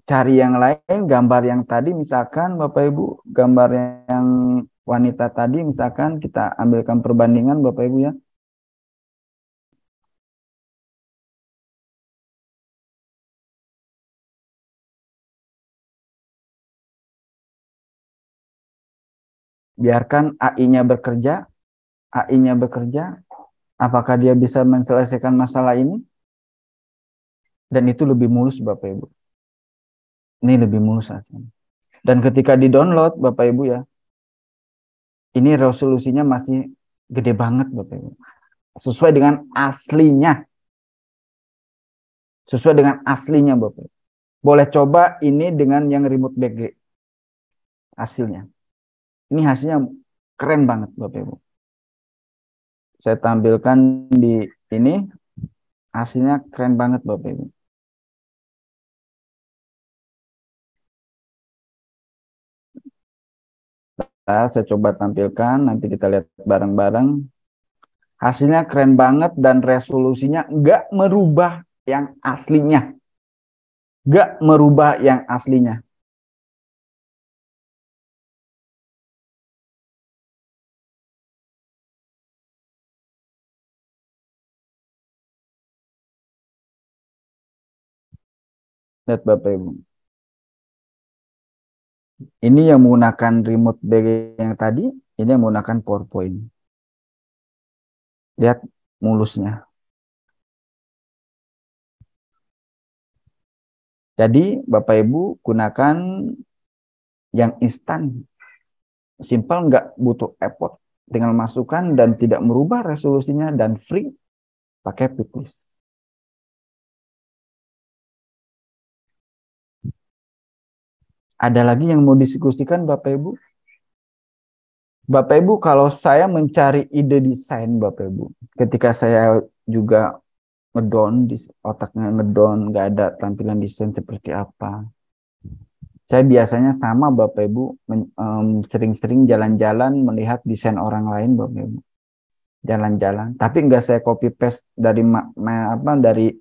cari yang lain, gambar yang tadi misalkan Bapak Ibu, gambar yang wanita tadi misalkan kita ambilkan perbandingan Bapak Ibu ya. Biarkan AI-nya bekerja. AI-nya bekerja. Apakah dia bisa menyelesaikan masalah ini? Dan itu lebih mulus Bapak Ibu. Ini lebih mulus saja. Dan ketika di-download, Bapak Ibu ya, ini resolusinya masih gede banget, Bapak Ibu. Sesuai dengan aslinya. Sesuai dengan aslinya, Bapak Ibu. Boleh coba ini dengan yang remote BG. Hasilnya. Ini hasilnya keren banget, Bapak Ibu. Saya tampilkan di ini. Hasilnya keren banget, Bapak Ibu. Nah, saya coba tampilkan, nanti kita lihat bareng-bareng. Hasilnya keren banget dan resolusinya nggak merubah yang aslinya. Nggak merubah yang aslinya. Lihat Bapak Ibu. Ini yang menggunakan remote BG yang tadi, ini yang menggunakan PowerPoint. Lihat mulusnya. Jadi Bapak Ibu gunakan yang instan. Simple, nggak butuh effort. Tinggal masukkan dan tidak merubah resolusinya dan free pakai Pitlist. Ada lagi yang mau diskusikan Bapak Ibu? Bapak Ibu, kalau saya mencari ide desain Bapak Ibu, ketika saya juga ngedon, otaknya ngedon, nggak ada tampilan desain seperti apa. Saya biasanya sama Bapak Ibu, sering-sering jalan-jalan melihat desain orang lain Bapak Ibu. Jalan-jalan, tapi nggak saya copy paste dari dari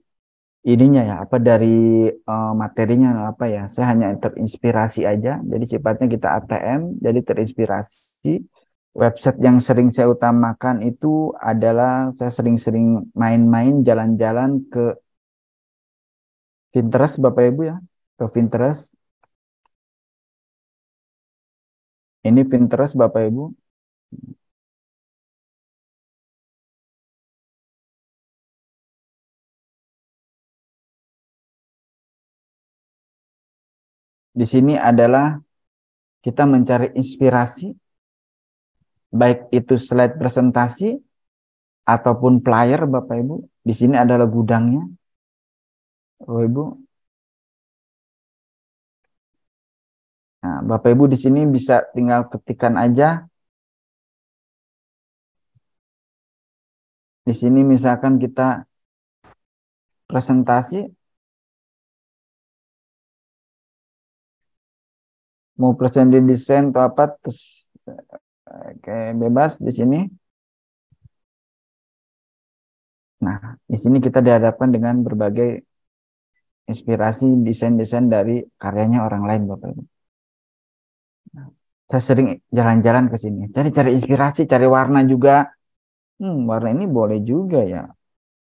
ininya ya, dari materinya apa ya. Saya hanya terinspirasi aja. Jadi sifatnya kita ATM, jadi terinspirasi. Website yang sering saya utamakan itu adalah saya sering-sering main-main jalan-jalan ke Pinterest Bapak Ibu ya, ke Pinterest. Ini Pinterest Bapak Ibu. Di sini adalah kita mencari inspirasi, baik itu slide presentasi ataupun flyer Bapak Ibu. Di sini adalah gudangnya, Bapak Ibu. Nah, Bapak Ibu di sini bisa tinggal ketikkan aja. Di sini misalkan kita presentasi, mau presentasi desain atau apa, terus kayak bebas di sini. Nah, di sini kita dihadapkan dengan berbagai inspirasi desain-desain dari karyanya orang lain, Bapak Ibu. Nah, saya sering jalan-jalan ke sini, cari inspirasi, cari warna juga. Warna ini boleh juga ya.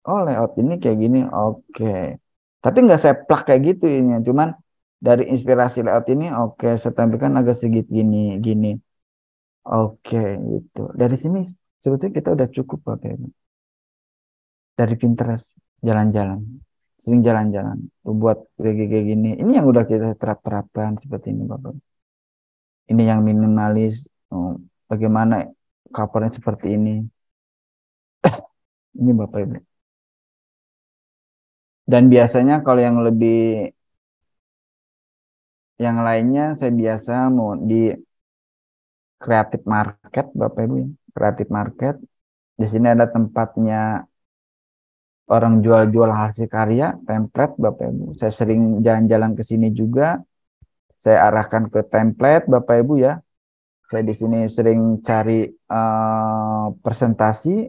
Oh, layout ini kayak gini, oke. Tapi nggak saya plak kayak gitu ini, cuman dari inspirasi layout ini, oke, saya tampilkan agak sedikit gini. Oke, gitu. Dari sini sebetulnya kita udah cukup, Bapak Ibu. Dari Pinterest, jalan-jalan. Sering jalan-jalan. Buat kayak gini. Ini yang udah kita terapkan seperti ini, Bapak. Ini yang minimalis. Bagaimana covernya seperti ini. Ini Bapak Ibu. Dan biasanya kalau yang lebih yang lainnya saya biasa mau di Creative Market Bapak Ibu ya. Creative Market. Di sini ada tempatnya orang jual-jual hasil karya, template Bapak Ibu. Saya sering jalan-jalan ke sini juga. Saya arahkan ke template Bapak Ibu ya. Saya di sini sering cari presentasi.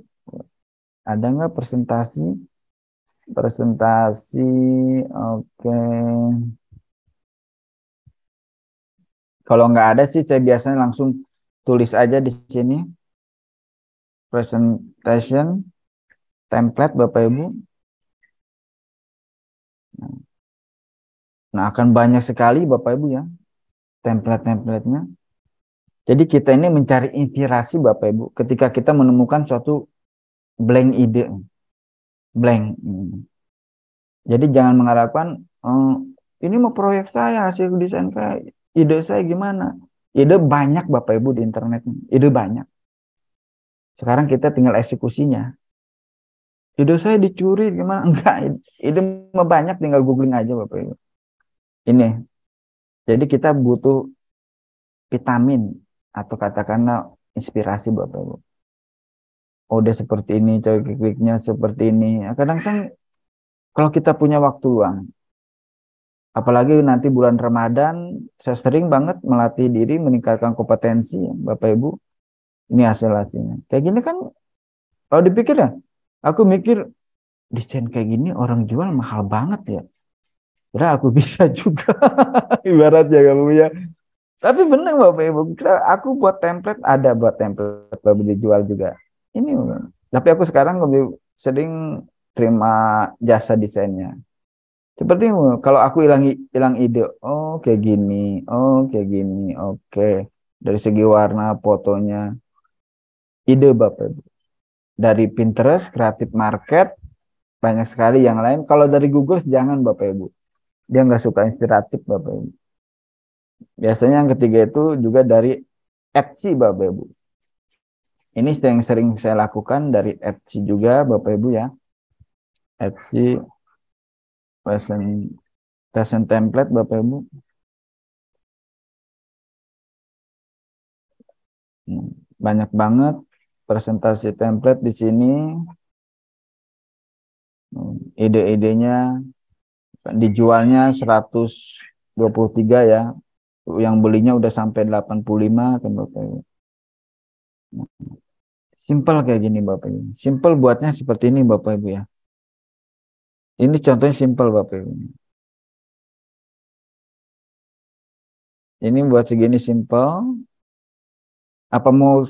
Ada nggak presentasi? Presentasi, oke. Kalau nggak ada sih, saya biasanya langsung tulis aja di sini. Presentation, template Bapak Ibu. Nah, akan banyak sekali Bapak Ibu ya, template-templatenya. Jadi kita ini mencari inspirasi Bapak Ibu ketika kita menemukan suatu blank ide. Blank. Jadi jangan mengharapkan ini mau proyek saya hasil desain kayak ide saya gimana? Ide banyak Bapak Ibu di internet. Ide banyak. Sekarang kita tinggal eksekusinya. Ide saya dicuri gimana? Enggak, ide mah banyak, tinggal googling aja Bapak Ibu. Ini. Jadi kita butuh vitamin atau katakanlah inspirasi Bapak Ibu. Oh, udah seperti ini, coba kliknya seperti ini. Kadang-kadang kalau kita punya waktu luang, apalagi nanti bulan Ramadan, saya sering banget melatih diri meningkatkan kompetensi Bapak Ibu. Ini hasil-hasilnya. Kayak gini kan, kalau dipikir ya, aku mikir desain kayak gini orang jual mahal banget ya. Kira aku bisa juga, ibaratnya kamu ya. Tapi benar Bapak Ibu, aku buat template, ada buat template Bapak dijual juga. Ini, tapi aku sekarang lebih sering terima jasa desainnya. Seperti kalau aku hilang ide, oh kayak gini, oke. Dari segi warna, fotonya, ide Bapak Ibu. Dari Pinterest, Creative Market, banyak sekali yang lain. Kalau dari Google jangan Bapak Ibu. Dia nggak suka inspiratif Bapak Ibu. Biasanya yang ketiga itu juga dari Etsy Bapak Ibu. Ini yang sering saya lakukan dari Etsy juga Bapak Ibu ya. Etsy fashion template Bapak Ibu. Banyak banget presentasi template di sini. Ide-idenya dijualnya 123 ya. Yang belinya udah sampai 85 kan Bapak Ibu. Simple kayak gini Bapak Ibu. Simple buatnya seperti ini Bapak Ibu ya. Ini contohnya simple Bapak Ibu. Ini buat segini simple. Apa mau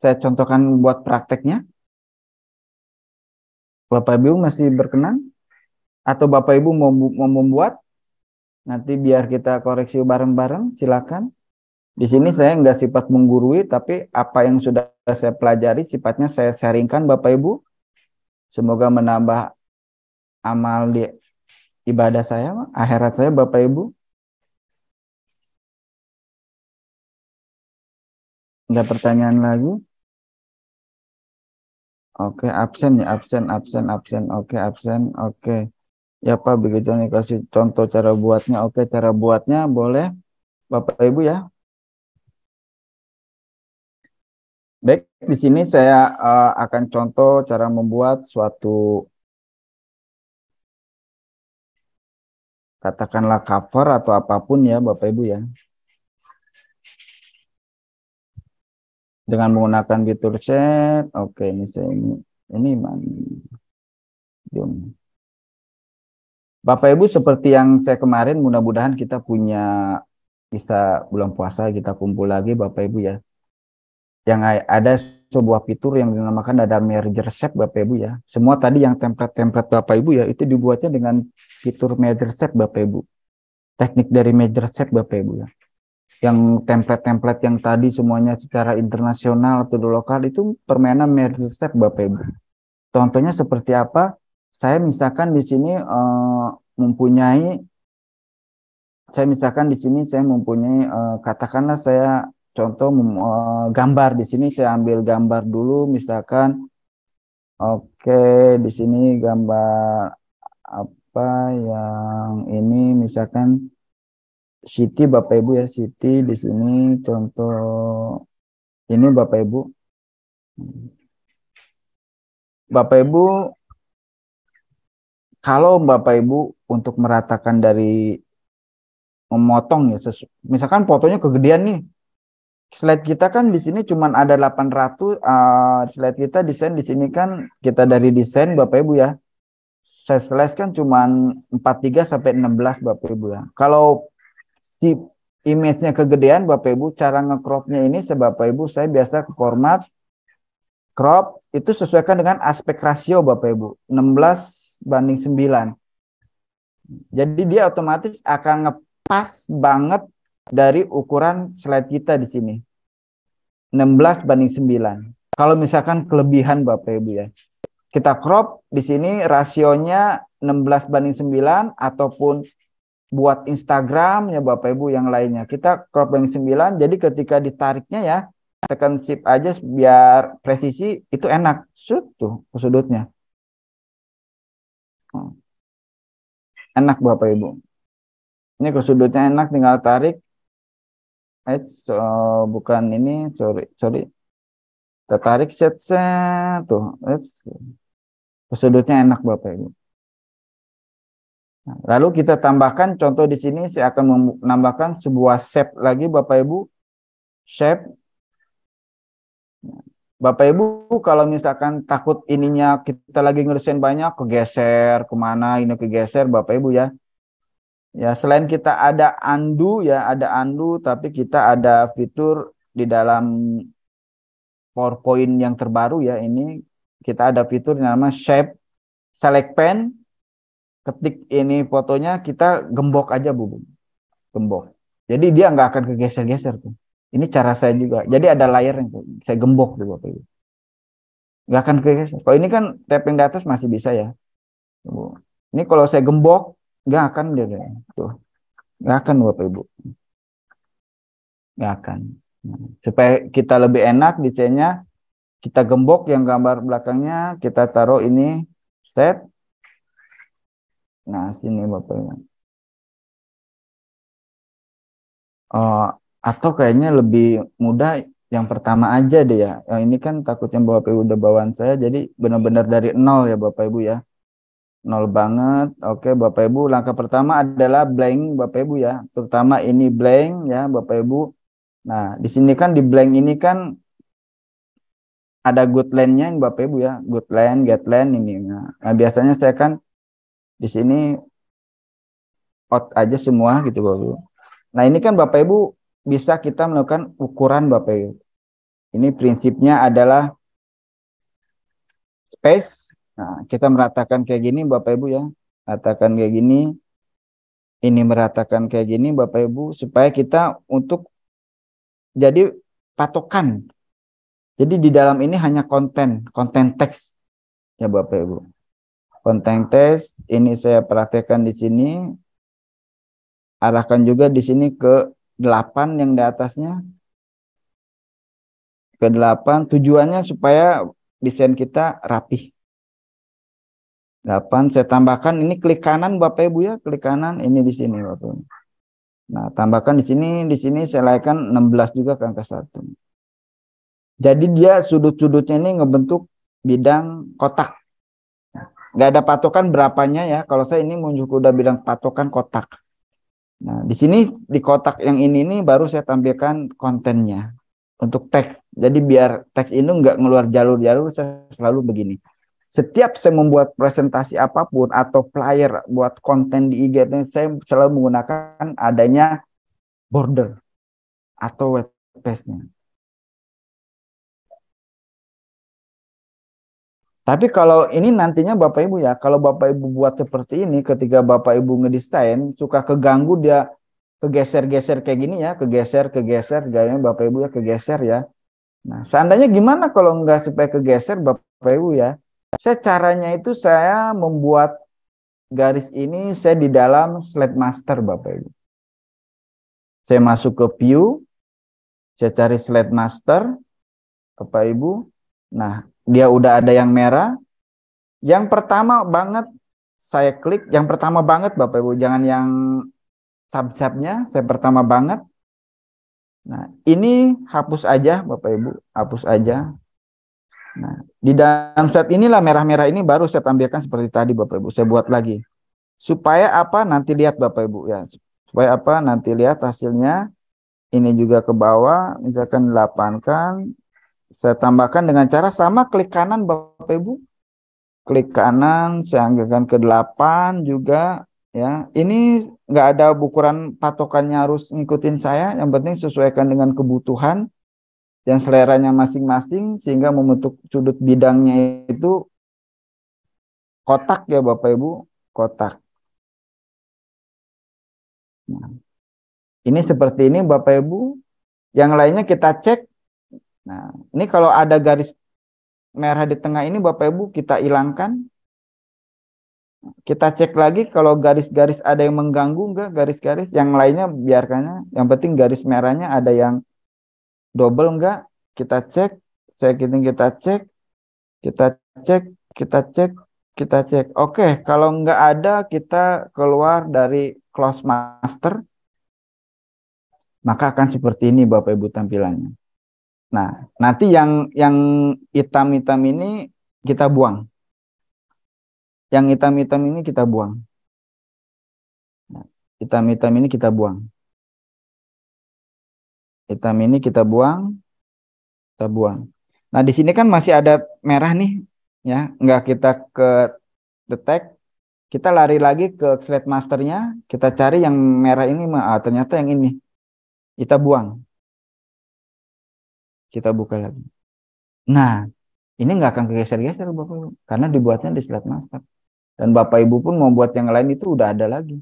saya contohkan buat prakteknya? Bapak Ibu masih berkenan? Atau Bapak Ibu mau membuat? Nanti biar kita koreksi bareng-bareng, silakan. Di sini saya nggak sifat menggurui, tapi apa yang sudah saya pelajari sifatnya saya sharingkan Bapak Ibu. Semoga menambah amal di ibadah saya, akhirat saya Bapak Ibu. Nggak pertanyaan lagi? Oke, absen ya, absen. Oke, absen. Oke. Ya Pak, begitu nih kasih contoh cara buatnya. Oke, cara buatnya boleh Bapak Ibu ya. Baik, di sini saya akan contoh cara membuat suatu katakanlah cover atau apapun ya Bapak Ibu ya. Dengan menggunakan fitur set. Oke, ini saya ini Bapak Ibu seperti yang saya kemarin, mudah-mudahan kita bisa bulan puasa kita kumpul lagi Bapak Ibu ya. Yang ada sebuah fitur yang dinamakan ada merger shape Bapak Ibu ya. Semua tadi yang template-template Bapak Ibu ya, itu dibuatnya dengan fitur merger shape Bapak Ibu. Teknik dari merger shape Bapak Ibu ya. Yang template-template yang tadi semuanya secara internasional atau lokal itu permainan merger shape Bapak Ibu. Contohnya seperti apa? Saya misalkan di sini mempunyai katakanlah saya contoh gambar. Di sini saya ambil gambar dulu misalkan. Oke, di sini gambar apa yang ini misalkan Siti Bapak Ibu ya, Siti di sini contoh ini Bapak Ibu. Bapak Ibu, kalau Bapak Ibu untuk meratakan dari memotong ya, misalkan fotonya kegedean nih. Slide kita kan di sini cuma ada 800, slide kita desain di sini kan kita dari desain Bapak Ibu ya. Saya slide kan cuma 43 sampai 16 Bapak Ibu ya. Kalau si image-nya kegedean Bapak Ibu, cara nge-crop-nya ini Bapak Ibu saya biasa ke format crop itu sesuaikan dengan aspek rasio Bapak Ibu 16:9. Jadi dia otomatis akan ngepas banget dari ukuran slide kita di sini 16:9. Kalau misalkan kelebihan Bapak Ibu ya, kita crop di sini rasionya 16:9 ataupun buat Instagram ya Bapak Ibu yang lainnya. Kita crop yang 9, jadi ketika ditariknya ya, tekan shift aja biar presisi itu enak. Shoot tuh ke sudutnya. Enak Bapak Ibu. Ini ke sudutnya enak, tinggal tarik. Bukan ini, sorry. Kita tarik set tuh. Ke sudutnya enak Bapak Ibu. Nah, lalu kita tambahkan contoh di sini saya akan menambahkan sebuah shape lagi Bapak Ibu. Shape. Bapak Ibu kalau misalkan takut ininya kita lagi ngedesain banyak kegeser kemana ini kegeser Bapak Ibu ya. Ya selain kita ada undo ya ada undo tapi kita ada fitur di dalam PowerPoint yang terbaru ya ini kita ada fitur yang namanya shape select pen. Ketik ini fotonya kita gembok aja Bu. Gembok. Jadi dia nggak akan kegeser-geser tuh. Ini cara saya juga. Jadi ada layer yang saya gembok tuh Bapak Ibu. Nggak akan kegeser. Kalau ini kan tapping di atas masih bisa ya. Ini kalau saya gembok nggak akan dia tuh. Nggak akan Bapak Ibu. Nggak akan. Supaya kita lebih enak desainnya kita gembok yang gambar belakangnya kita taruh ini step. Nah, sini Bapak Ibu. Atau kayaknya lebih mudah yang pertama aja deh ya. Yang ini kan takutnya Bapak Ibu udah bawaan saya, jadi benar-benar dari nol ya Bapak Ibu ya. Nol banget. Oke Bapak Ibu, langkah pertama adalah blank Bapak Ibu ya. Terutama ini blank ya Bapak Ibu. Nah, di sini kan di blank ini kan ada good line-nya Bapak Ibu ya. Good line, get line ini. Nah, biasanya saya kan di sini out aja semua gitu Bapak Ibu. Nah ini kan Bapak Ibu bisa kita melakukan ukuran Bapak Ibu. Ini prinsipnya adalah space. Nah kita meratakan kayak gini Bapak Ibu ya. Ratakan kayak gini. Ini meratakan kayak gini Bapak Ibu. Supaya kita untuk jadi patokan. Jadi di dalam ini hanya konten teks ya Bapak Ibu. Konten teks ini saya perhatikan di sini. Arahkan juga di sini ke 8 yang di atasnya. Ke 8 tujuannya supaya desain kita rapih. 8 saya tambahkan ini klik kanan Bapak Ibu ya, klik kanan ini di sini Bapak Ibu. Nah, tambahkan di sini saya laikan 16 juga ke angka 1. Jadi dia sudut-sudutnya ini ngebentuk bidang kotak. Nggak ada patokan berapanya ya. Kalau saya ini udah bilang patokan kotak. Nah, di sini di kotak yang ini baru saya tampilkan kontennya untuk teks. Jadi biar teks ini nggak ngeluar jalur-jalur, saya selalu begini. Setiap saya membuat presentasi apapun atau flyer buat konten di IG, saya selalu menggunakan adanya border atau web page-nya. Tapi kalau ini nantinya Bapak Ibu ya, kalau Bapak Ibu buat seperti ini, ketika Bapak Ibu ngedesain, suka keganggu dia kegeser-geser kayak gini ya, kegeser, gayanya Bapak Ibu ya kegeser ya. Nah, seandainya gimana kalau nggak supaya kegeser Bapak Ibu ya? Caranya itu saya membuat garis ini saya di dalam slide master Bapak Ibu. Saya masuk ke view, saya cari slide master Bapak Ibu. Nah, dia udah ada yang merah. Yang pertama banget saya klik, yang pertama banget Bapak Ibu, jangan yang sub-subnya, saya pertama banget. Nah, ini hapus aja Bapak Ibu, hapus aja. Nah, di dalam set inilah merah-merah ini baru saya tampilkan seperti tadi Bapak Ibu, saya buat lagi. Supaya apa? Nanti lihat Bapak Ibu ya. Supaya apa? Nanti lihat hasilnya. Ini juga ke bawah, misalkan 8 kan. Saya tambahkan dengan cara sama klik kanan Bapak Ibu. Klik kanan, saya anggarkan ke 8 juga ya. Ini nggak ada ukuran patokannya harus ngikutin saya, yang penting sesuaikan dengan kebutuhan yang seleranya masing-masing sehingga membentuk sudut bidangnya itu kotak ya Bapak Ibu, kotak. Nah, ini seperti ini Bapak Ibu. Yang lainnya kita cek. Nah, ini kalau ada garis merah di tengah ini Bapak Ibu kita hilangkan. Kita cek lagi kalau garis-garis ada yang mengganggu enggak, garis-garis yang lainnya biarkannya. Yang penting garis merahnya ada yang double enggak, kita cek, kita cek, kita cek, kita cek, kita cek. Oke, kalau enggak ada kita keluar dari close master, maka akan seperti ini Bapak Ibu tampilannya. Nah, nanti yang hitam-hitam ini kita buang. Yang hitam-hitam ini kita buang. Hitam-hitam ini kita buang. Hitam ini kita buang. Kita buang. Nah, di sini kan masih ada merah nih. Ya, nggak kita ke detect. Kita lari lagi ke slide masternya. Kita cari yang merah ini. Ternyata yang ini. Kita buang. Kita buka lagi. Nah, ini nggak akan kegeser-geser Bapak Ibu. Karena dibuatnya di slide master. Dan Bapak Ibu pun mau buat yang lain itu udah ada lagi.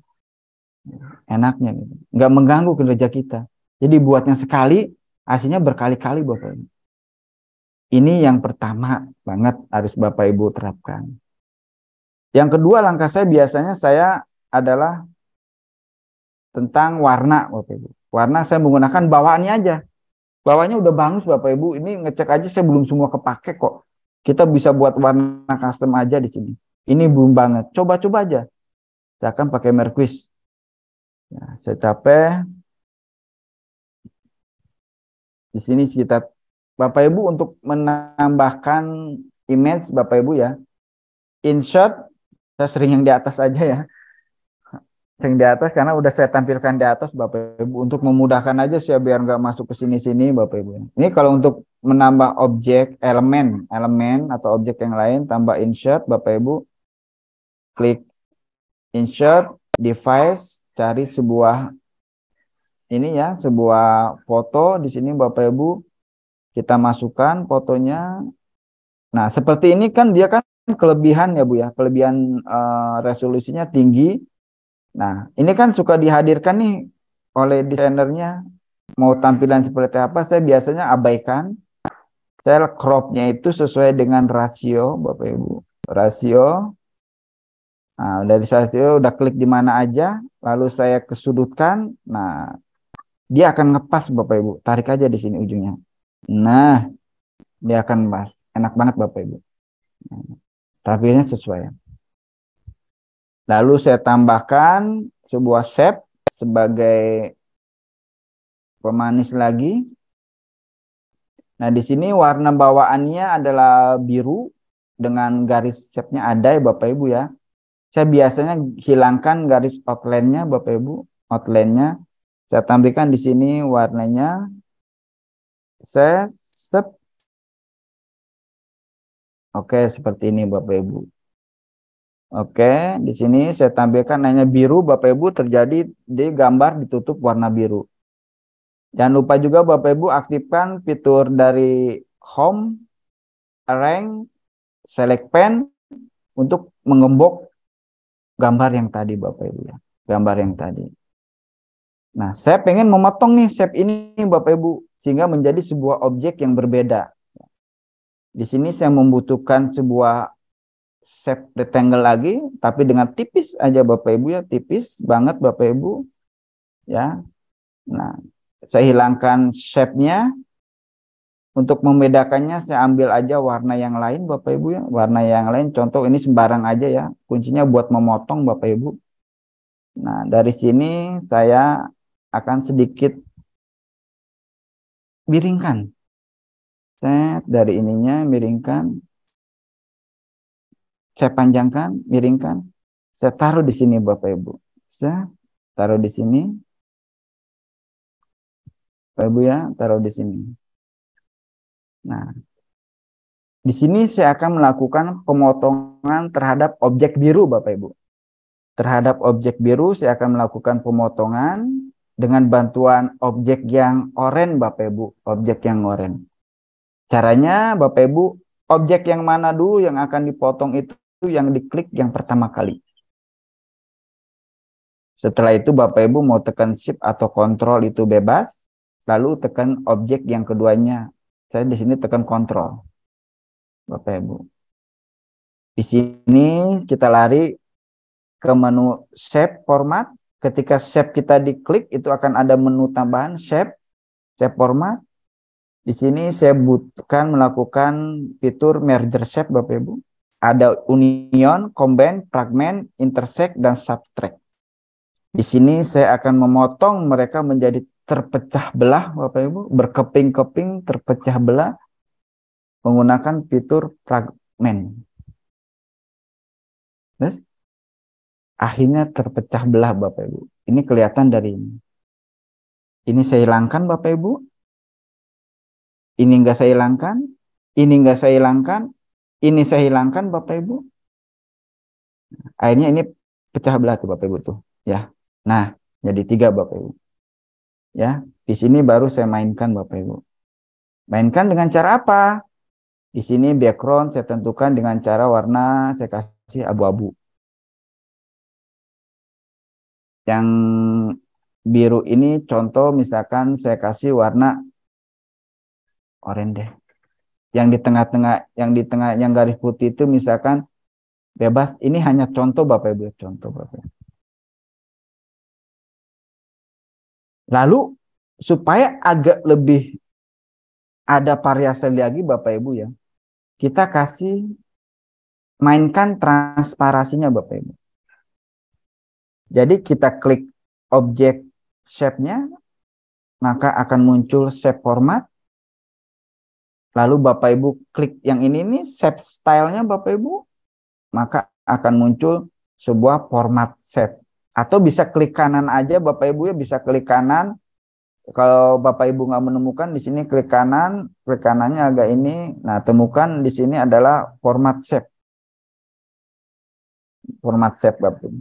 Enaknya gitu. Nggak mengganggu kinerja kita. Jadi buatnya sekali, hasilnya berkali-kali Bapak Ibu. Ini yang pertama banget harus Bapak Ibu terapkan. Yang kedua langkah saya biasanya adalah tentang warna Bapak Ibu. Warna saya menggunakan bawaannya aja. Bawaannya udah bagus Bapak Ibu. Ini ngecek aja saya belum semua kepake kok. Kita bisa buat warna custom aja di sini. Ini belum banget. Coba-coba aja. Saya akan pakai Merquis. Ya, saya capek. Di sini kita Bapak Ibu untuk menambahkan image Bapak Ibu ya. Insert. Saya sering yang di atas aja ya. Sering di atas karena udah saya tampilkan di atas Bapak Ibu. Untuk memudahkan aja saya biar nggak masuk ke sini-sini Bapak Ibu. Ini kalau untuk menambah objek, elemen atau objek yang lain, tambah insert Bapak Ibu. Klik insert device, cari sebuah ini ya, sebuah foto di sini Bapak Ibu. Kita masukkan fotonya. Nah, seperti ini kan dia kan kelebihan ya Bu ya, kelebihan resolusinya tinggi. Nah, ini kan suka dihadirkan nih oleh desainernya. Mau tampilan seperti apa, saya biasanya abaikan. Saya cropnya itu sesuai dengan rasio Bapak Ibu. Rasio. Nah, dari saya udah klik di mana aja, lalu saya kesudutkan. Nah, dia akan ngepas Bapak Ibu. Tarik aja di sini ujungnya. Nah, dia akan pas. Enak banget Bapak Ibu. Nah, tampilnya sesuai. Lalu saya tambahkan sebuah shape sebagai pemanis lagi. Nah, di sini warna bawaannya adalah biru dengan garis shape-nya ada ya Bapak Ibu ya. Saya biasanya hilangkan garis outline-nya Bapak Ibu, outline-nya. Saya tampilkan di sini warnanya. Saya Oke, seperti ini Bapak Ibu. Oke, di sini saya tampilkan hanya biru Bapak Ibu terjadi di gambar ditutup warna biru. Jangan lupa juga Bapak Ibu aktifkan fitur dari Home, Arrange, Select Pen untuk mengembok gambar yang tadi Bapak Ibu ya. Gambar yang tadi. Nah, saya pengen memotong nih shape ini Bapak Ibu sehingga menjadi sebuah objek yang berbeda. Di sini saya membutuhkan sebuah shape rectangle lagi, tapi dengan tipis aja Bapak Ibu ya, tipis banget Bapak Ibu ya. Nah, saya hilangkan shape-nya. Untuk membedakannya saya ambil aja warna yang lain Bapak Ibu ya, warna yang lain. Contoh ini sembarang aja ya, kuncinya buat memotong Bapak Ibu. Nah, dari sini saya akan sedikit miringkan. Saya dari ininya miringkan. Saya panjangkan, miringkan. Saya taruh di sini Bapak Ibu. Saya taruh di sini. Bapak Ibu ya, taruh di sini. Nah, di sini saya akan melakukan pemotongan terhadap objek biru Bapak Ibu. Terhadap objek biru saya akan melakukan pemotongan dengan bantuan objek yang oranye Bapak Ibu. Objek yang oranye. Caranya Bapak Ibu, objek yang mana dulu yang akan dipotong itu yang diklik yang pertama kali. Setelah itu Bapak Ibu mau tekan shift atau kontrol itu bebas. Lalu tekan objek yang keduanya. Saya di sini tekan kontrol. Bapak Ibu. Di sini kita lari ke menu shape format. Ketika shape kita diklik, itu akan ada menu tambahan shape format. Di sini saya butuhkan melakukan fitur merger shape, Bapak Ibu. Ada union, combine, fragment, intersect, dan subtract. Di sini saya akan memotong mereka menjadi terpecah belah, Bapak Ibu, berkeping-keping terpecah belah menggunakan fitur fragment. Terus akhirnya terpecah belah, Bapak Ibu. Ini kelihatan dari ini. Ini saya hilangkan, Bapak Ibu. Ini enggak saya hilangkan. Ini enggak saya hilangkan. Ini saya hilangkan, Bapak Ibu. Akhirnya ini pecah belah tuh, Bapak Ibu tuh. Ya. Nah, jadi 3, Bapak Ibu. Ya, di sini baru saya mainkan, Bapak Ibu. Mainkan dengan cara apa? Di sini background saya tentukan dengan cara warna saya kasih abu-abu. Yang biru ini contoh misalkan saya kasih warna oranye deh. Yang di tengah-tengah, yang garis putih itu misalkan bebas. Ini hanya contoh, Bapak Ibu, contoh, Bapak Ibu. Lalu supaya agak lebih ada variasi lagi, Bapak Ibu ya, kita kasih mainkan transparasinya, Bapak Ibu. Jadi kita klik objek shape-nya, maka akan muncul shape format. Lalu Bapak Ibu klik yang ini nih, shape style-nya Bapak Ibu, maka akan muncul sebuah format shape. Atau bisa klik kanan aja Bapak Ibu ya, bisa klik kanan. Kalau Bapak Ibu nggak menemukan, di sini klik kanan, klik kanannya agak ini. Nah, temukan di sini adalah format shape. Format shape Bapak Ibu.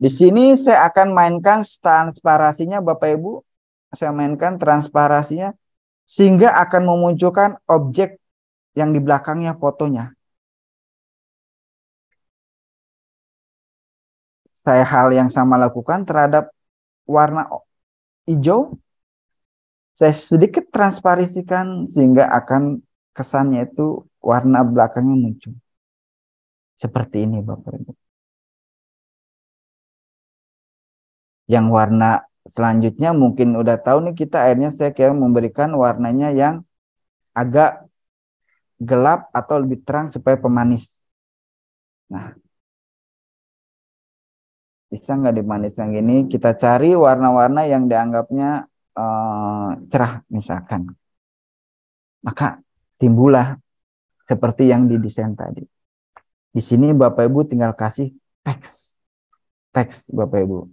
Di sini saya akan mainkan transparasinya Bapak Ibu. Saya mainkan transparasinya sehingga akan memunculkan objek yang di belakangnya fotonya. Saya hal yang sama lakukan terhadap warna hijau. Saya sedikit transparasikan sehingga akan kesannya itu warna belakangnya muncul. Seperti ini Bapak Ibu. Yang warna selanjutnya mungkin udah tahu nih kita, akhirnya saya kira memberikan warnanya yang agak gelap atau lebih terang supaya pemanis. Nah, bisa nggak dimanis yang ini? Kita cari warna-warna yang dianggapnya cerah misalkan. Maka timbullah seperti yang didesain tadi. Di sini Bapak Ibu tinggal kasih teks Bapak Ibu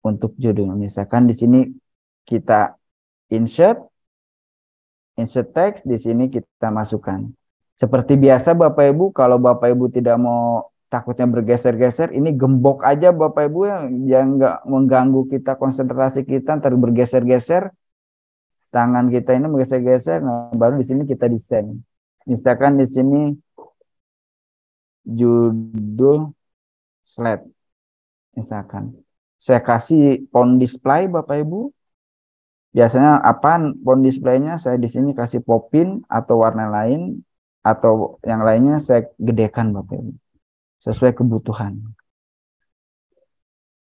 untuk judul. Misalkan di sini kita insert teks, di sini kita masukkan. Seperti biasa Bapak Ibu, kalau Bapak Ibu tidak mau takutnya bergeser-geser, ini gembok aja Bapak Ibu yang nggak mengganggu kita, konsentrasi kita, ntar bergeser-geser, tangan kita ini bergeser-geser, nah baru di sini kita desain. Misalkan di sini judul slide, misalkan saya kasih font display Bapak Ibu. Biasanya apa font display-nya? Saya di sini kasih popin atau warna lain, atau yang lainnya saya gedekan Bapak Ibu sesuai kebutuhan.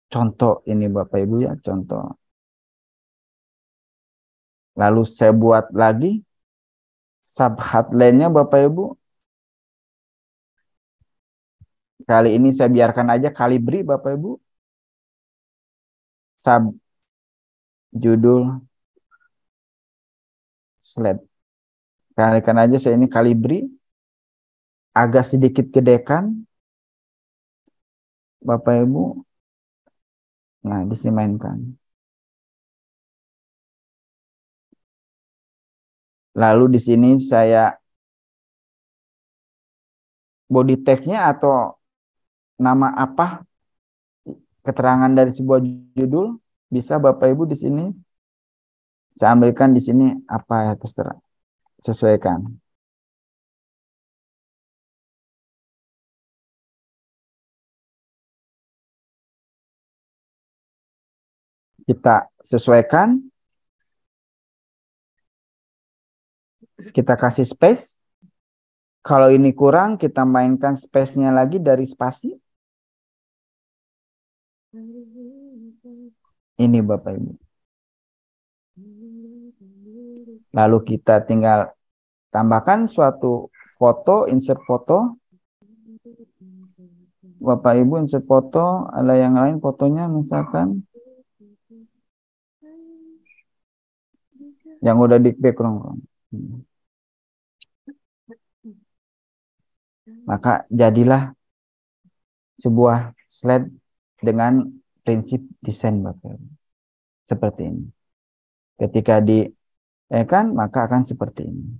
Contoh ini Bapak Ibu ya, contoh. Lalu saya buat lagi sub headline-nya Bapak Ibu. Kali ini saya biarkan aja Calibri Bapak Ibu. Sub judul slide. Kalikan aja saya ini Calibri. Agak sedikit gedekan Bapak Ibu. Nah, dimainkan. Lalu di sini saya body text-nya atau nama apa, keterangan dari sebuah judul, bisa Bapak Ibu di sini saya ambilkan di sini apa ya, terserah, sesuaikan. Kita sesuaikan. Kita kasih space. Kalau ini kurang, kita mainkan space-nya lagi dari spasi. Ini Bapak Ibu. Lalu kita tinggal tambahkan suatu foto, insert foto. Bapak Ibu insert foto, ada yang lain fotonya misalkan yang udah di background. Maka jadilah sebuah slide dengan prinsip desain Bapak Ibu. Seperti ini. Ketika kan maka akan seperti ini.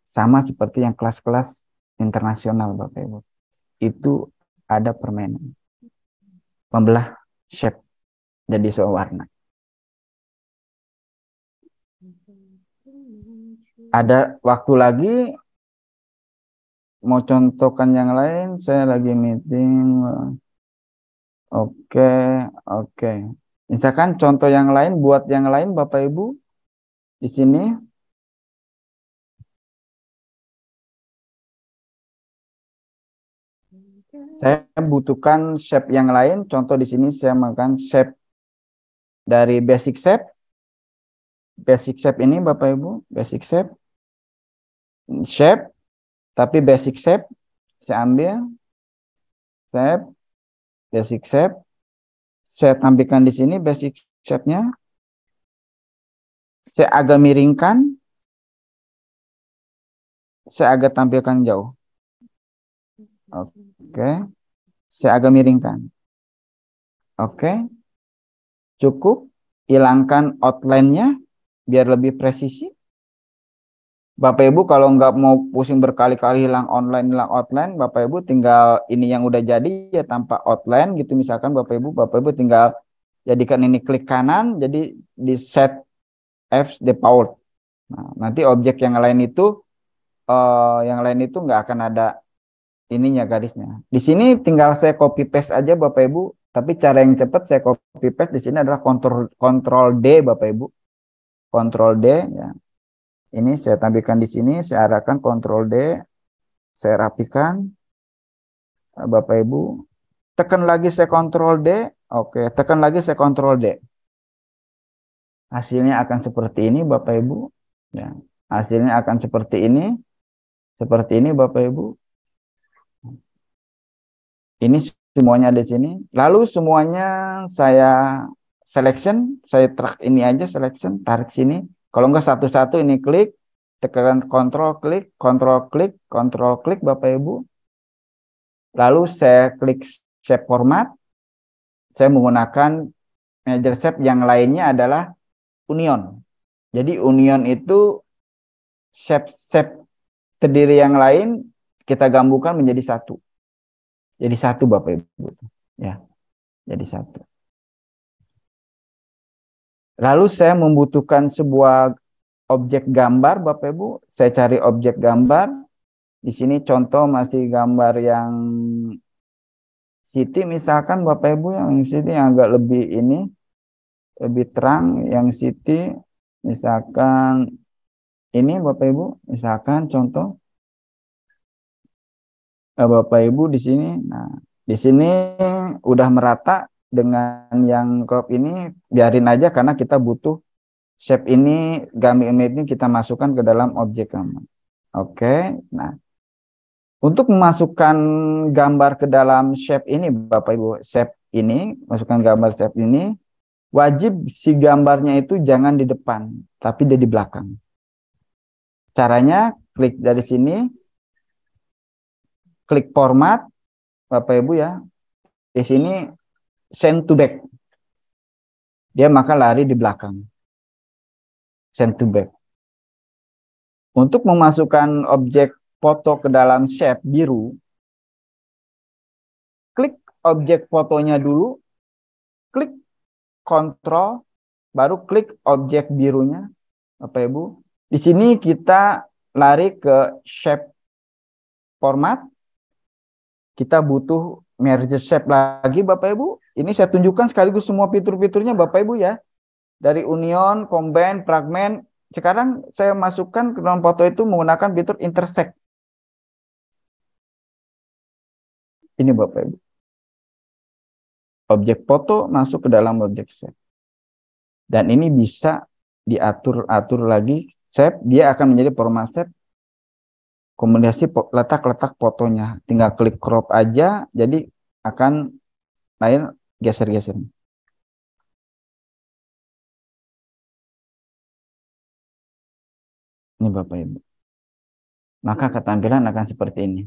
Sama seperti yang kelas-kelas internasional Bapak Ibu. Itu ada permainan. Membelah shape jadi sebuah warna. Ada waktu lagi mau contohkan yang lain, saya lagi meeting. Oke. Misalkan contoh yang lain, buat yang lain Bapak Ibu di sini. Saya butuhkan shape yang lain. Contoh di sini saya makan shape dari basic shape. Basic shape ini Bapak Ibu, basic shape. Shape, tapi basic shape saya ambil. Shape, basic shape. Saya tampilkan di sini basic shape-nya. Saya agak miringkan. Saya agak tampilkan jauh. Oke. Saya agak miringkan. Oke. Cukup. Hilangkan outline-nya biar lebih presisi. Bapak Ibu kalau nggak mau pusing berkali-kali hilang outline, Bapak Ibu tinggal ini yang udah jadi ya tanpa outline gitu. Misalkan Bapak Ibu tinggal jadikan ini klik kanan, jadi di set F default. Nah, nanti objek yang lain itu nggak akan ada ininya garisnya. Di sini tinggal saya copy paste aja Bapak Ibu, tapi cara yang cepat saya copy paste di sini adalah kontrol D Bapak Ibu. Kontrol D ya. Ini saya tampilkan di sini, saya arahkan kontrol D, saya rapikan. Bapak Ibu, tekan lagi saya kontrol D, oke, tekan lagi saya kontrol D. Hasilnya akan seperti ini Bapak Ibu. Ya, hasilnya akan seperti ini Bapak Ibu. Ini semuanya ada di sini. Lalu semuanya saya selection, saya track ini aja selection, tarik sini. Kalau enggak satu-satu ini klik, tekan kontrol klik Bapak Ibu. Lalu saya klik shape format. Saya menggunakan major shape, yang lainnya adalah union. Jadi union itu shape terdiri yang lain kita gabungkan menjadi satu. Jadi satu Bapak Ibu. Ya. Jadi satu. Lalu saya membutuhkan sebuah objek gambar Bapak Ibu. Saya cari objek gambar. Di sini contoh masih gambar yang city misalkan Bapak Ibu, yang city yang agak lebih terang, yang city misalkan ini Bapak Ibu, misalkan contoh Bapak Ibu di sini. Nah, di sini udah merata dengan yang crop ini, biarin aja karena kita butuh shape ini, gambar image ini kita masukkan ke dalam objek gambar. Oke, nah untuk memasukkan gambar ke dalam shape ini Bapak Ibu, shape ini, masukkan gambar shape ini, wajib si gambarnya itu jangan di depan, tapi dia di belakang. Caranya klik dari sini, klik format Bapak Ibu ya. Di sini send to back. Dia maka lari di belakang. Send to back. Untuk memasukkan objek foto ke dalam shape biru, klik objek fotonya dulu, klik kontrol, baru klik objek birunya, Bapak Ibu. Di sini kita lari ke shape format. Kita butuh merge shape lagi Bapak Ibu. Ini saya tunjukkan sekaligus semua fitur-fiturnya Bapak Ibu ya. Dari union, combine, fragment. Sekarang saya masukkan ke dalam foto itu menggunakan fitur intersect. Ini Bapak Ibu. Objek foto masuk ke dalam objek shape. Dan ini bisa diatur-atur lagi shape, dia akan menjadi format shape. Kombinasi letak-letak fotonya, tinggal klik crop aja, jadi akan lain geser-geser. Ini Bapak Ibu. Maka ketampilan akan seperti ini.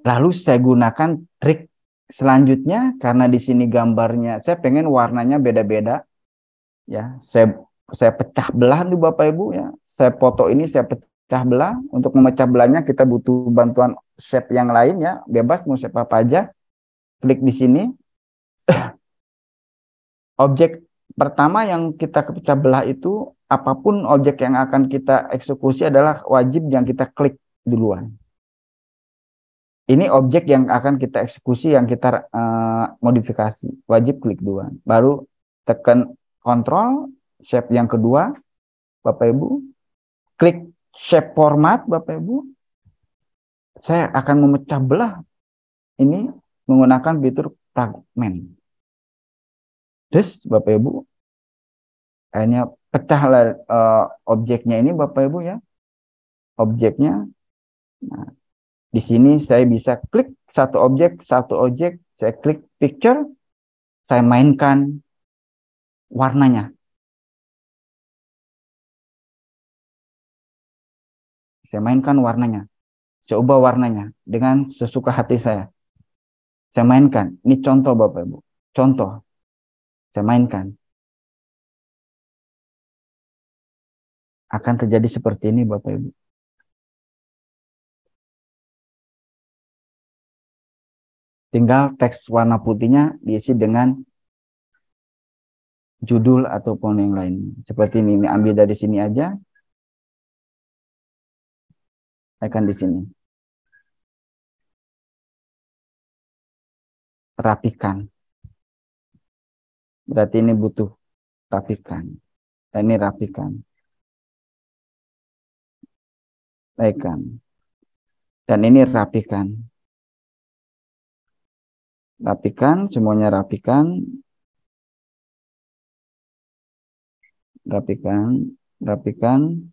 Lalu saya gunakan trik selanjutnya, karena di sini gambarnya saya pengen warnanya beda-beda. Ya, saya pecah belah nih Bapak Ibu ya. Saya foto ini saya pecah belah. Untuk memecah belahnya kita butuh bantuan shape yang lain ya, bebas mau shape apa aja. Klik di sini. Objek pertama yang kita pecah belah itu, apapun objek yang akan kita eksekusi adalah wajib yang kita klik duluan. Ini objek yang akan kita eksekusi, yang kita modifikasi. Wajib klik duluan. Baru tekan Ctrl, shape yang kedua, Bapak Ibu. Klik shape format, Bapak Ibu. Saya akan memecah belah ini menggunakan fitur fragment. Terus Bapak Ibu, akhirnya pecahlah objeknya ini Bapak Ibu ya. Objeknya. Nah, di sini saya bisa klik satu objek, saya klik picture, saya mainkan warnanya. Saya mainkan warnanya. Coba warnanya dengan sesuka hati saya. Saya mainkan. Ini contoh Bapak Ibu. Contoh. Saya mainkan. Akan terjadi seperti ini Bapak Ibu. Tinggal teks warna putihnya diisi dengan judul ataupun yang lain. Seperti ini ambil dari sini aja. Tekan di sini. Rapikan. Berarti ini butuh rapikan. Dan ini rapikan. Rapikan. Dan ini rapikan. Rapikan, semuanya rapikan. Rapikan, rapikan.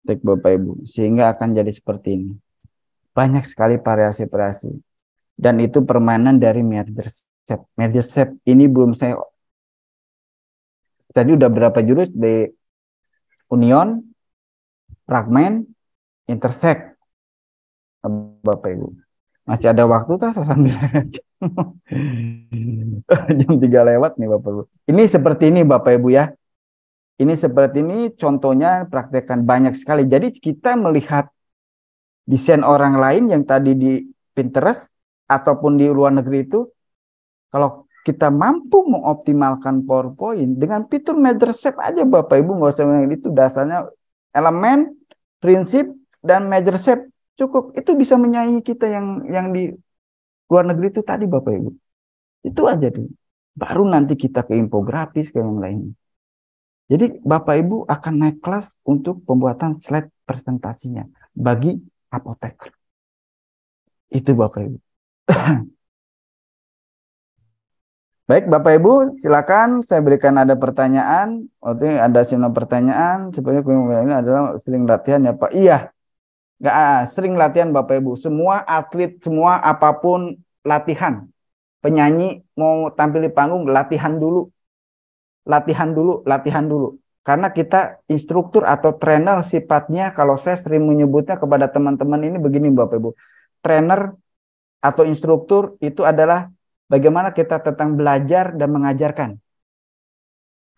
Baik Bapak Ibu, sehingga akan jadi seperti ini. Banyak sekali variasi-variasi. Dan itu permainan dari merger shape. Merger shape ini belum saya... Tadi udah berapa jurus di union, fragment, intersect. Bapak Ibu. Masih ada waktu tak saya sambil jam 3 lewat nih Bapak Ibu. Ini seperti ini Bapak Ibu ya. Ini seperti ini contohnya, praktekkan banyak sekali. Jadi kita melihat desain orang lain yang tadi di Pinterest ataupun di luar negeri itu, kalau kita mampu mengoptimalkan PowerPoint dengan fitur Major Shape aja Bapak Ibu, nggak usah itu dasarnya elemen, prinsip, dan Major Shape cukup. Itu bisa menyaingi kita yang di luar negeri itu tadi Bapak Ibu. Itu aja dulu. Baru nanti kita ke infografis, ke yang lain. Jadi Bapak Ibu akan naik kelas untuk pembuatan slide presentasinya bagi apoteker. Itu Bapak Ibu. Baik Bapak Ibu, silakan saya berikan ada pertanyaan. Oke, ada semua pertanyaan. Sebenarnya ini adalah sering latihan ya Pak. Iya, nggak sering latihan Bapak Ibu. Semua atlet, semua apapun latihan. Penyanyi mau tampil di panggung, latihan dulu. Latihan dulu. Karena kita instruktur atau trainer sifatnya, kalau saya sering menyebutnya kepada teman-teman ini begini Bapak Ibu. Trainer atau instruktur itu adalah bagaimana kita tentang belajar dan mengajarkan.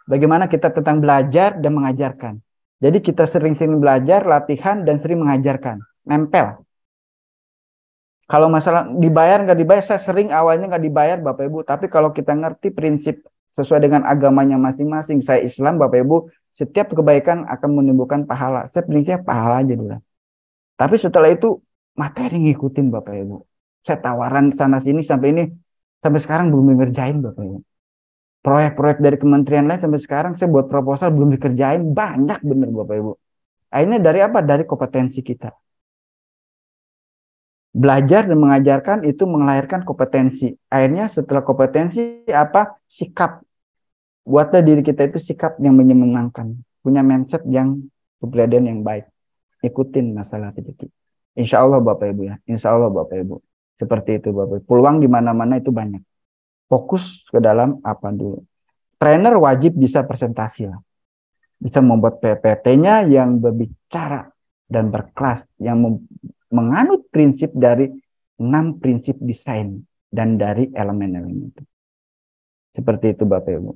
Bagaimana kita tentang belajar dan mengajarkan. Jadi kita sering-sering belajar, latihan, dan sering mengajarkan. Nempel. Kalau masalah dibayar nggak dibayar, saya sering awalnya nggak dibayar Bapak Ibu. Tapi kalau kita ngerti prinsip sesuai dengan agamanya masing-masing, saya Islam Bapak Ibu, setiap kebaikan akan menimbulkan pahala. Saya prinsipnya pahala aja dulu. Tapi setelah itu materi ngikutin Bapak Ibu. Saya tawaran sana sini sampai ini, sampai sekarang belum ngerjain Bapak Ibu. Proyek-proyek dari kementerian lain sampai sekarang saya buat proposal belum dikerjain, banyak bener Bapak Ibu. Akhirnya dari apa? Dari kompetensi kita. Belajar dan mengajarkan itu melahirkan kompetensi. Akhirnya setelah kompetensi apa? Sikap. Buatlah diri kita itu sikap yang menyenangkan. Punya mindset yang kepribadian yang baik. Ikutin masalah rezeki. Insya Allah Bapak Ibu ya. Insya Allah Bapak Ibu. Seperti itu Bapak Ibu. Peluang di mana-mana itu banyak. Fokus ke dalam apa dulu. Trainer wajib bisa presentasi lah. Bisa membuat PPT-nya yang berbicara dan berkelas. Yang menganut prinsip dari 6 prinsip desain dan dari elemen-elemen itu. Seperti itu Bapak Ibu.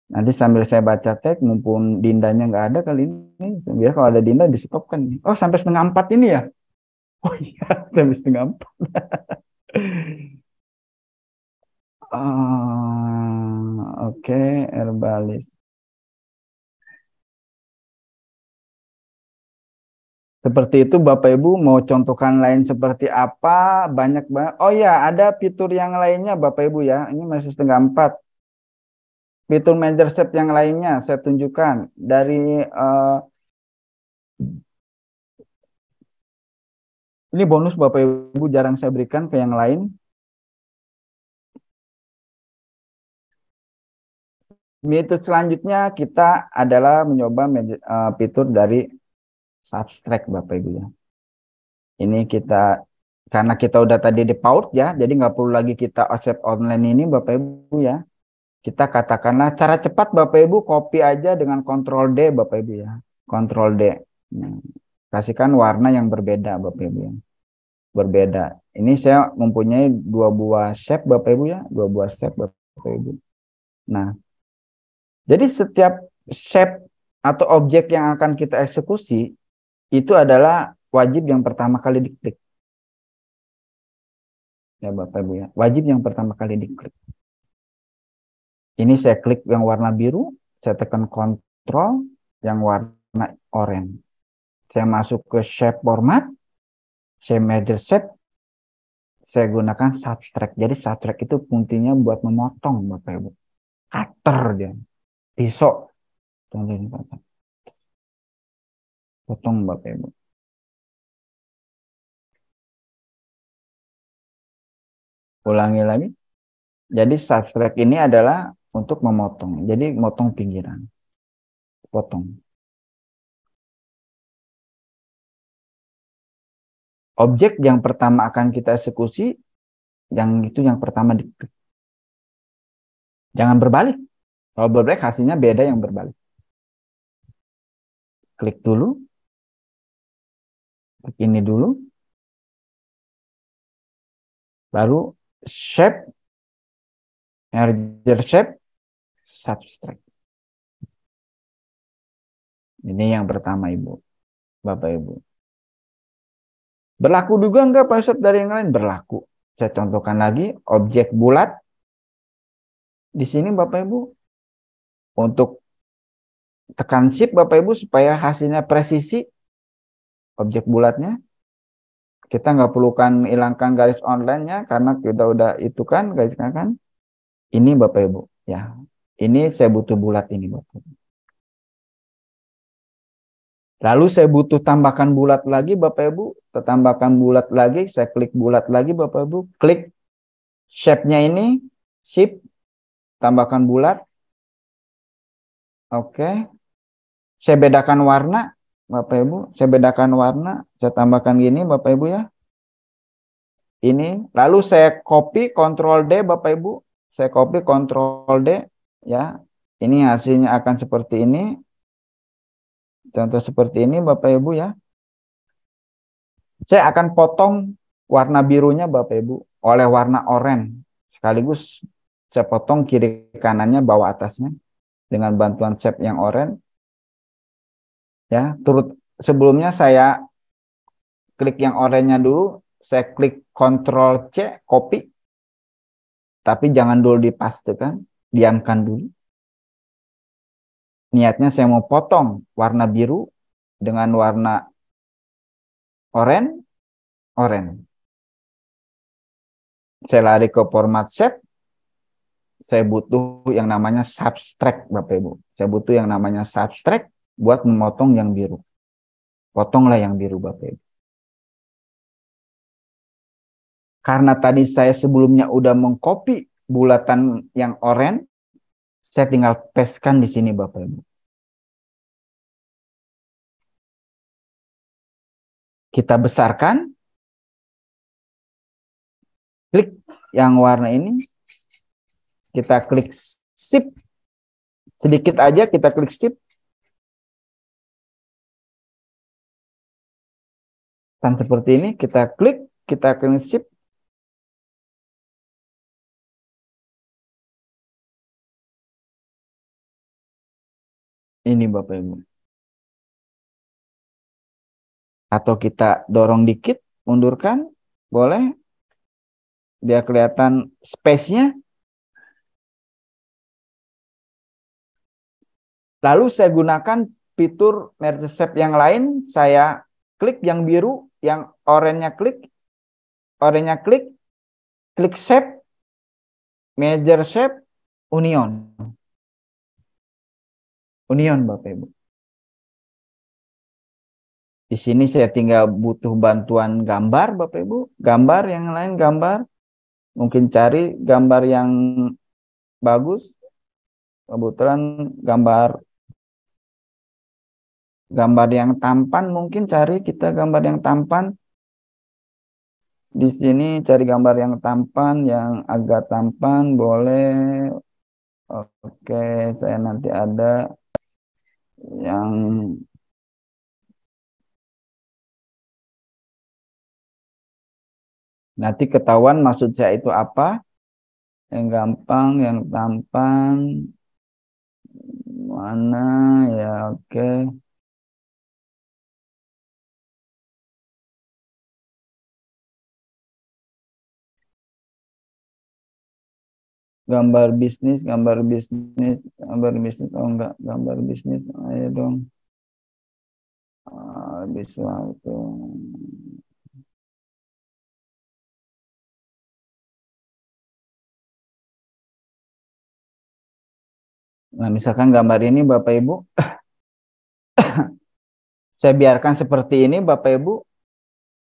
Nanti sambil saya baca teks, mumpun Dindanya nggak ada kali ini, biar kalau ada Dinda di-stopkan. Oh sampai 3:30 ini ya? Oh iya, sampai 3:30. Oke, herbalis. Seperti itu Bapak Ibu, mau contohkan lain seperti apa, banyak banget. Oh ya, ada fitur yang lainnya Bapak Ibu ya, ini masih 3:30. Fitur major step yang lainnya saya tunjukkan dari ini bonus Bapak Ibu jarang saya berikan ke yang lain. Metode selanjutnya kita adalah mencoba fitur dari subtract Bapak Ibu ya. Ini kita karena kita udah tadi di PAUD ya, jadi nggak perlu lagi kita accept online ini Bapak Ibu ya. Kita katakanlah cara cepat Bapak Ibu copy aja dengan Ctrl D Bapak Ibu ya. Ctrl D. Nah, kasihkan warna yang berbeda Bapak Ibu ya. Berbeda. Ini saya mempunyai 2 buah shape Bapak Ibu ya. 2 buah shape Bapak Ibu. Nah, jadi setiap shape atau objek yang akan kita eksekusi itu adalah wajib yang pertama kali diklik. Ya Bapak Ibu ya. Wajib yang pertama kali diklik. Ini saya klik yang warna biru, saya tekan Ctrl yang warna oranye. Saya masuk ke shape format, saya major shape, saya gunakan subtract. Jadi subtract itu fungsinya buat memotong Bapak Ibu. Cutter dia, pisau. Potong Bapak Ibu. Ulangi lagi. Jadi subtract ini adalah untuk memotong. Jadi motong pinggiran. Potong. Objek yang pertama akan kita eksekusi, yang itu yang pertama diklik. Jangan berbalik. Kalau berbalik hasilnya beda yang berbalik. Klik dulu. Klik ini dulu. Baru shape. Merger shape. Subtract. Ini yang pertama Ibu. Bapak Ibu. Berlaku juga enggak Pak Ustadz dari yang lain? Berlaku. Saya contohkan lagi. Objek bulat. Di sini Bapak Ibu. Untuk tekan shift Bapak Ibu supaya hasilnya presisi. Objek bulatnya. Kita nggak perlukan hilangkan garis online-nya. Karena kita udah itu kan garisnya kan. Ini Bapak Ibu. Ya. Ini saya butuh bulat ini Bapak Ibu. Lalu saya butuh tambahkan bulat lagi Bapak Ibu. Saya tambahkan bulat lagi. Saya klik bulat lagi Bapak Ibu. Klik shape-nya ini. Shift. Tambahkan bulat. Oke. Saya bedakan warna Bapak Ibu. Saya bedakan warna. Saya tambahkan gini Bapak Ibu ya. Ini. Lalu saya copy Ctrl D Bapak Ibu. Saya copy Ctrl D. Ya. Ini hasilnya akan seperti ini. Contoh seperti ini Bapak Ibu ya. Saya akan potong warna birunya Bapak Ibu oleh warna oranye. Sekaligus saya potong kiri kanannya bawah atasnya dengan bantuan shape yang oranye. Ya, sebelumnya saya klik yang oranye dulu, saya klik Ctrl C, copy. Tapi jangan dulu dipastekan, diamkan dulu. Niatnya saya mau potong warna biru dengan warna oranye. Saya lari ke format shape. Saya butuh yang namanya subtract, Bapak Ibu. Saya butuh yang namanya subtract buat memotong yang biru. Potonglah yang biru, Bapak Ibu. Karena tadi saya sebelumnya udah mengcopy bulatan yang oranye, saya tinggal pastekan di sini, Bapak Ibu. Kita besarkan. Klik yang warna ini. Kita klik shift. Sedikit aja kita klik shift. Dan seperti ini kita klik shift. Ini Bapak Ibu. Atau kita dorong dikit, mundurkan, boleh. Biar kelihatan space-nya. Lalu saya gunakan fitur merge shape yang lain. Saya klik yang biru, yang oranye klik, klik shape, measure shape, union. Union, Bapak Ibu. Di sini saya tinggal butuh bantuan gambar, Bapak Ibu. Gambar yang lain, gambar. Mungkin cari gambar yang bagus. Kebetulan gambar yang tampan, mungkin cari kita gambar yang tampan. Di sini cari gambar yang tampan, yang agak tampan, boleh. Oke, saya nanti ada yang nanti ketahuan maksud saya itu apa. Yang gampang, yang tampan. Mana ya, oke. Gambar bisnis, oh enggak, gambar bisnis, ayo dong. Visual tuh. Nah, misalkan gambar ini Bapak Ibu, saya biarkan seperti ini Bapak Ibu.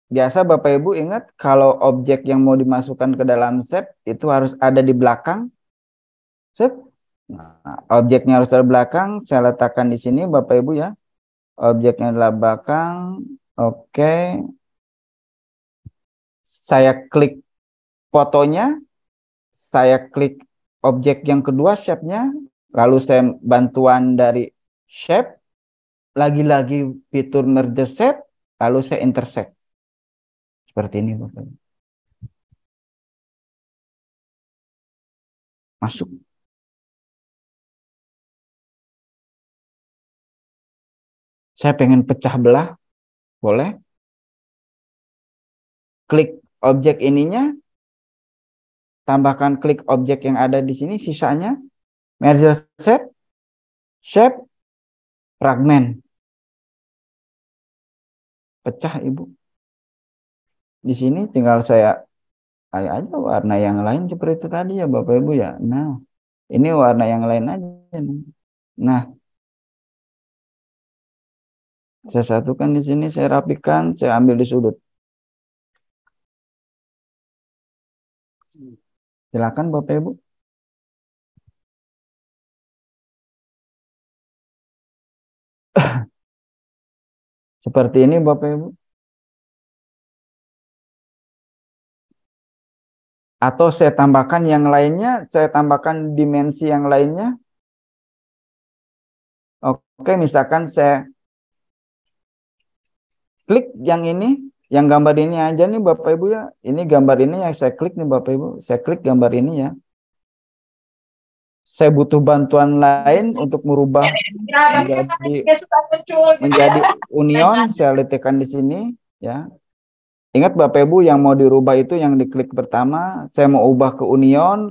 Biasa Bapak Ibu ingat kalau objek yang mau dimasukkan ke dalam shape itu harus ada di belakang. Set. Nah, objeknya harus ada di belakang. Saya letakkan di sini Bapak Ibu ya. Objeknya adalah belakang. Oke. Saya klik fotonya. Saya klik objek yang kedua shape-nya. Lalu saya bantuan dari shape. Lagi-lagi fitur merge shape. Lalu saya intersect. Seperti ini Bapak. Masuk. Saya pengen pecah belah. Boleh. Klik objek ininya. Tambahkan klik objek yang ada di sini. Sisanya. Merge shape. Shape. Fragment. Pecah Ibu. Di sini tinggal saya kayak aja warna yang lain seperti itu tadi ya Bapak Ibu ya. Nah, ini warna yang lain aja. Nah, saya satukan di sini, saya rapikan, saya ambil di sudut. Silakan Bapak Ibu. Seperti ini Bapak Ibu. Atau saya tambahkan yang lainnya, saya tambahkan dimensi yang lainnya. Oke, misalkan saya klik yang ini, yang gambar ini aja nih Bapak Ibu ya. Ini gambar ini yang saya klik nih Bapak Ibu. Saya klik gambar ini ya. Saya butuh bantuan lain untuk merubah menjadi union. Saya letakkan di sini ya. Ingat Bapak Ibu yang mau dirubah itu yang diklik pertama, saya mau ubah ke Union,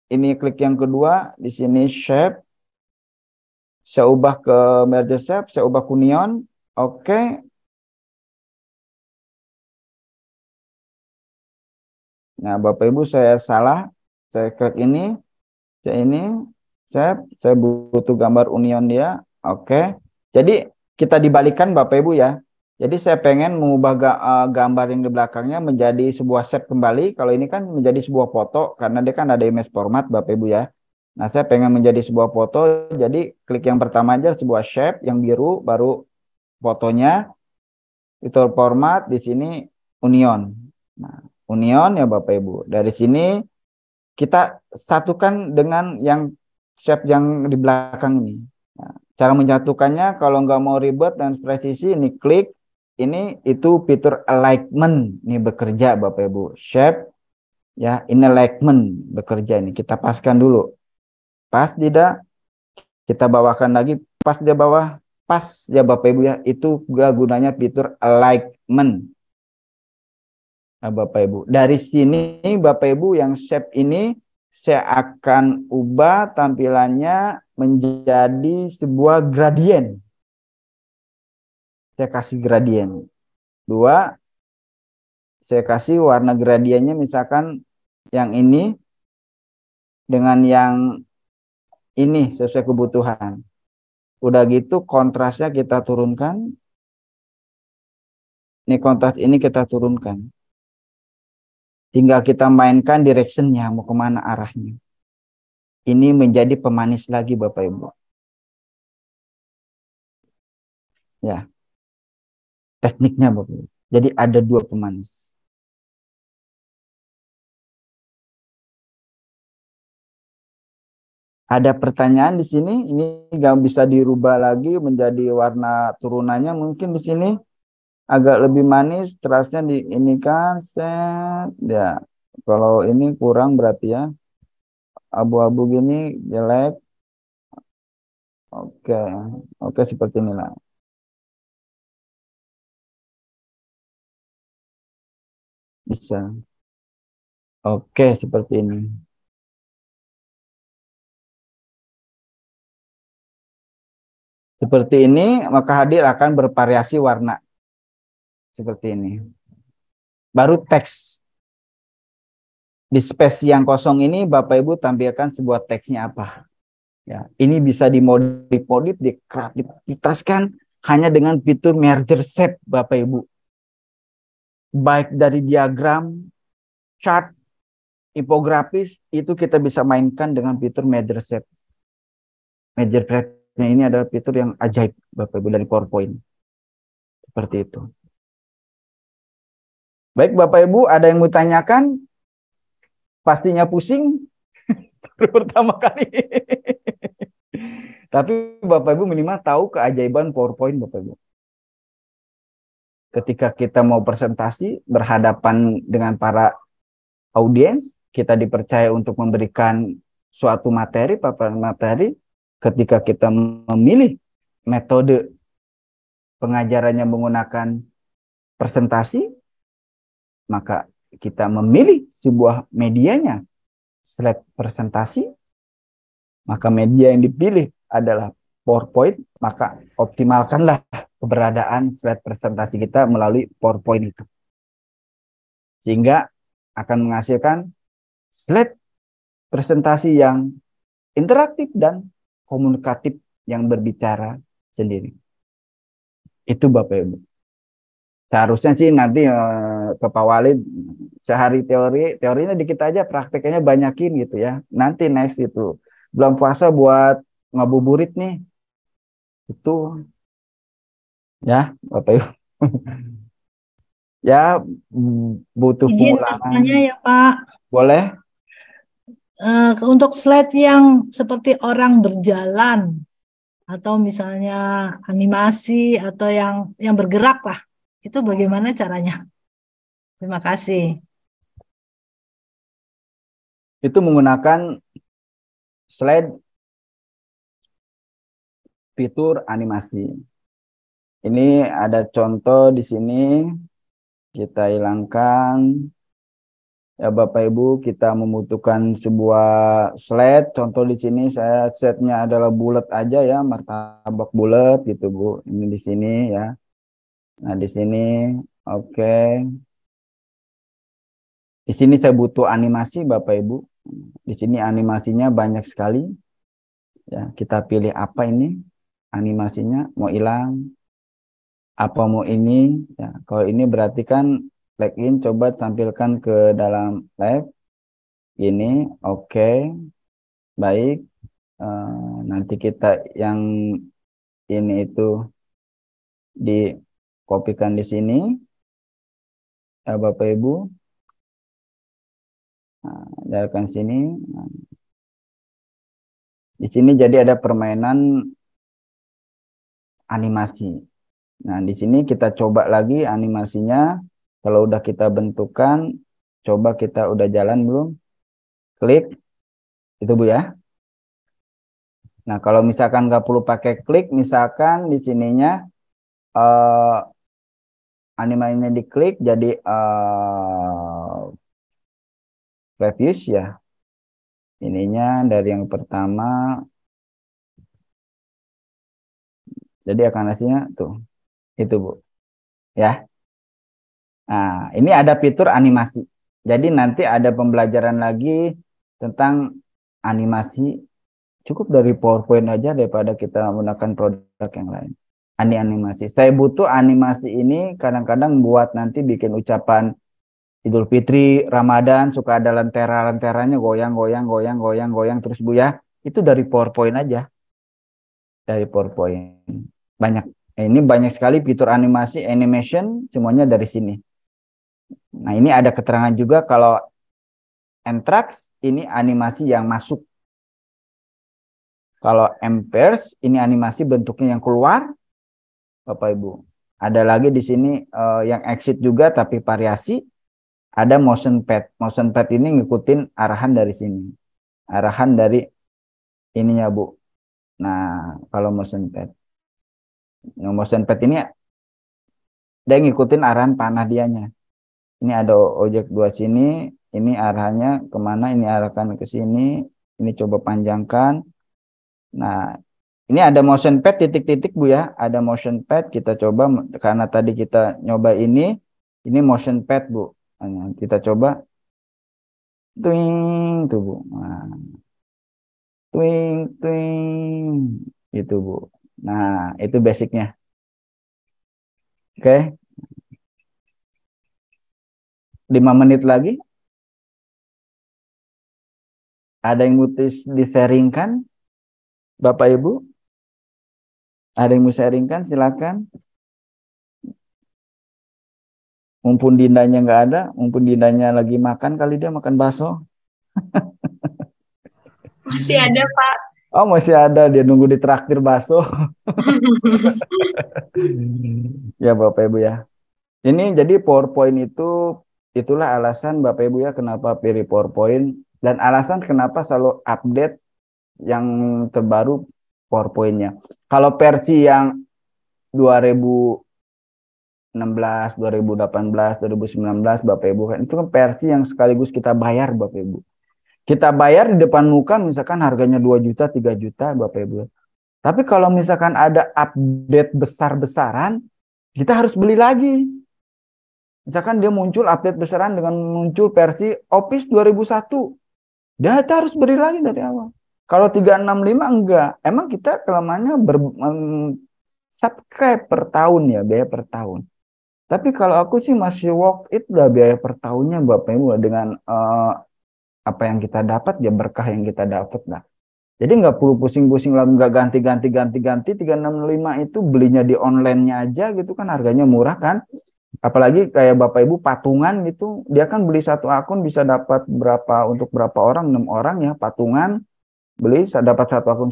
ini klik yang kedua, di sini shape, saya ubah ke merge shape, saya ubah ke Union, oke. Nah Bapak Ibu saya salah, saya klik ini, saya butuh gambar Union dia, oke. Jadi kita dibalikan Bapak Ibu ya. Jadi saya pengen mengubah gambar yang di belakangnya menjadi sebuah shape kembali. Kalau ini kan menjadi sebuah foto karena dia kan ada image format Bapak Ibu ya. Nah saya pengen menjadi sebuah foto. Jadi klik yang pertama aja sebuah shape yang biru, baru fotonya. Itu format di sini Union. Nah Union ya Bapak Ibu. Dari sini kita satukan dengan yang shape yang di belakang ini. Nah, cara menyatukannya kalau nggak mau ribet dan presisi ini klik. Ini itu fitur alignment nih bekerja Bapak Ibu. Shape ya, ini alignment bekerja ini. Kita paskan dulu. Pas tidak, kita bawakan lagi pas di bawah. Pas ya Bapak Ibu ya. Itu gunanya fitur alignment. Nah, Bapak Ibu. Dari sini Bapak Ibu yang shape ini saya akan ubah tampilannya menjadi sebuah gradien. Saya kasih gradien. 2, saya kasih warna gradiennya misalkan yang ini dengan yang ini sesuai kebutuhan. Udah gitu kontrasnya kita turunkan. Ini kontras ini kita turunkan. Tinggal kita mainkan directionnya mau kemana arahnya. Ini menjadi pemanis lagi Bapak Ibu. Ya. Tekniknya Bapak Ibu. Jadi ada 2 pemanis. Ada pertanyaan di sini, ini nggak bisa dirubah lagi menjadi warna turunannya mungkin di sini agak lebih manis, terasnya di ini kan set ya. Kalau ini kurang berarti ya. Abu-abu gini jelek. Oke. Oke seperti inilah. Bisa. Oke, seperti ini. Seperti ini, maka hadir akan bervariasi warna. Seperti ini. Baru teks. Di space yang kosong ini, Bapak Ibu tampilkan sebuah teksnya apa. Ya, ini bisa dimodif-modif, dikreativitaskan hanya dengan fitur merger shape, Bapak Ibu. Baik dari diagram, chart, infografis, itu kita bisa mainkan dengan fitur merger shape. Merger shape-nya ini adalah fitur yang ajaib, Bapak Ibu, dari PowerPoint. Seperti itu. Baik, Bapak Ibu, ada yang mau tanyakan? Pastinya pusing. Baru pertama kali. Tapi Bapak Ibu minimal tahu keajaiban PowerPoint, Bapak Ibu. Ketika kita mau presentasi berhadapan dengan para audiens, kita dipercaya untuk memberikan suatu materi, paparan materi. Ketika kita memilih metode pengajarannya menggunakan presentasi, maka kita memilih sebuah medianya, slide presentasi, maka media yang dipilih adalah PowerPoint, maka optimalkanlah keberadaan slide presentasi kita melalui PowerPoint itu. Sehingga akan menghasilkan slide presentasi yang interaktif dan komunikatif yang berbicara sendiri. Itu Bapak Ibu. Seharusnya sih nanti ke Pak Walid sehari teorinya dikit aja, prakteknya banyakin gitu ya. Nanti next itu bulan puasa buat ngabuburit nih. Itu ya Bapak Ibu. Ya butuh Izin pengulangan. bertanya ya Pak. Boleh? Untuk slide yang seperti orang berjalan atau misalnya animasi atau yang bergerak lah, itu bagaimana caranya? Terima kasih. Itu menggunakan slide fitur animasi. Ini ada contoh di sini. Kita hilangkan. Ya Bapak Ibu, kita membutuhkan sebuah slide. Contoh di sini saya setnya adalah bulat aja ya, martabak bulat gitu Bu. Ini di sini ya. Nah di sini, oke. Di sini saya butuh animasi Bapak Ibu. Di sini animasinya banyak sekali. Ya, kita pilih apa ini? Animasinya mau hilang, apa mau ini? Ya, kalau ini berarti kan login, coba tampilkan ke dalam live. Ini, oke, baik. Nanti kita yang ini itu dikopikan di sini, ya Bapak Ibu. Jalan sini. Di sini jadi ada permainan animasi. Nah, di sini kita coba lagi animasinya. Kalau udah kita bentukkan, coba kita udah jalan belum? Klik. Itu Bu ya. Nah, kalau misalkan nggak perlu pakai klik, misalkan di sininya animasinya diklik jadi previews ya. Ininya dari yang pertama. Jadi akan hasilnya tuh. Itu Bu. Ya. Nah, ini ada fitur animasi. Jadi nanti ada pembelajaran lagi tentang animasi. Cukup dari PowerPoint aja daripada kita menggunakan produk yang lain. Animasi. Saya butuh animasi ini kadang-kadang buat nanti bikin ucapan Idul Fitri, Ramadan, suka ada lentera-lenteranya goyang terus Bu ya. Itu dari PowerPoint aja. Dari PowerPoint. Banyak. Ini banyak sekali fitur animasi, animation, semuanya dari sini. Nah, ini ada keterangan juga kalau Entrax ini animasi yang masuk. Kalau Empers ini animasi bentuknya yang keluar, Bapak Ibu. Ada lagi di sini yang exit juga tapi variasi. Ada motion pad. Motion pad ini ngikutin arahan dari sini. Arahan dari ininya Bu. Nah, kalau motion pad. Yang motion pad ini dia ngikutin arahan panah dianya. Ini ada objek 2 sini. Ini arahnya kemana? Ini arahkan ke sini. Ini coba panjangkan. Nah, ini ada motion pad titik-titik Bu ya. Ada motion pad, kita coba karena tadi kita nyoba ini motion pad Bu. Nah, kita coba twing tuh Bu. Nah, twing itu Bu. Nah, itu basicnya. Oke. 5 menit lagi. Ada yang mau di-sharingkan? Bapak Ibu? Ada yang mau sharingkan? Silakan. Mumpun Dindanya nggak ada, mumpun Dindanya lagi makan, kali dia makan bakso. Masih ada, Pak. Oh, masih ada, dia nunggu ditraktir bakso. Ya Bapak Ibu ya. Ini jadi PowerPoint itulah alasan Bapak Ibu ya kenapa pilih PowerPoint dan alasan kenapa selalu update yang terbaru PowerPoint-nya. Kalau versi yang 2016, 2018, 2019 Bapak Ibu kan itu kan versi yang sekaligus kita bayar Bapak Ibu. Kita bayar di depan muka misalkan harganya 2 juta, 3 juta Bapak Ibu. Tapi kalau misalkan ada update besar-besaran, kita harus beli lagi. Misalkan dia muncul update besaran dengan muncul versi Office 2001. Dia harus beli lagi dari awal. Kalau 365 enggak. Emang kita kelemahannya subscribe per tahun ya, biaya per tahun. Tapi kalau aku sih masih worth it lah biaya per tahunnya Bapak Ibu dengan apa yang kita dapat ya berkah yang kita dapat lah. Jadi nggak perlu pusing-pusing lah, nggak ganti 365 itu belinya di online-nya aja gitu kan harganya murah kan. Apalagi kayak Bapak Ibu patungan gitu, dia kan beli satu akun bisa dapat berapa untuk berapa orang, 6 orang ya patungan. Beli dapat satu akun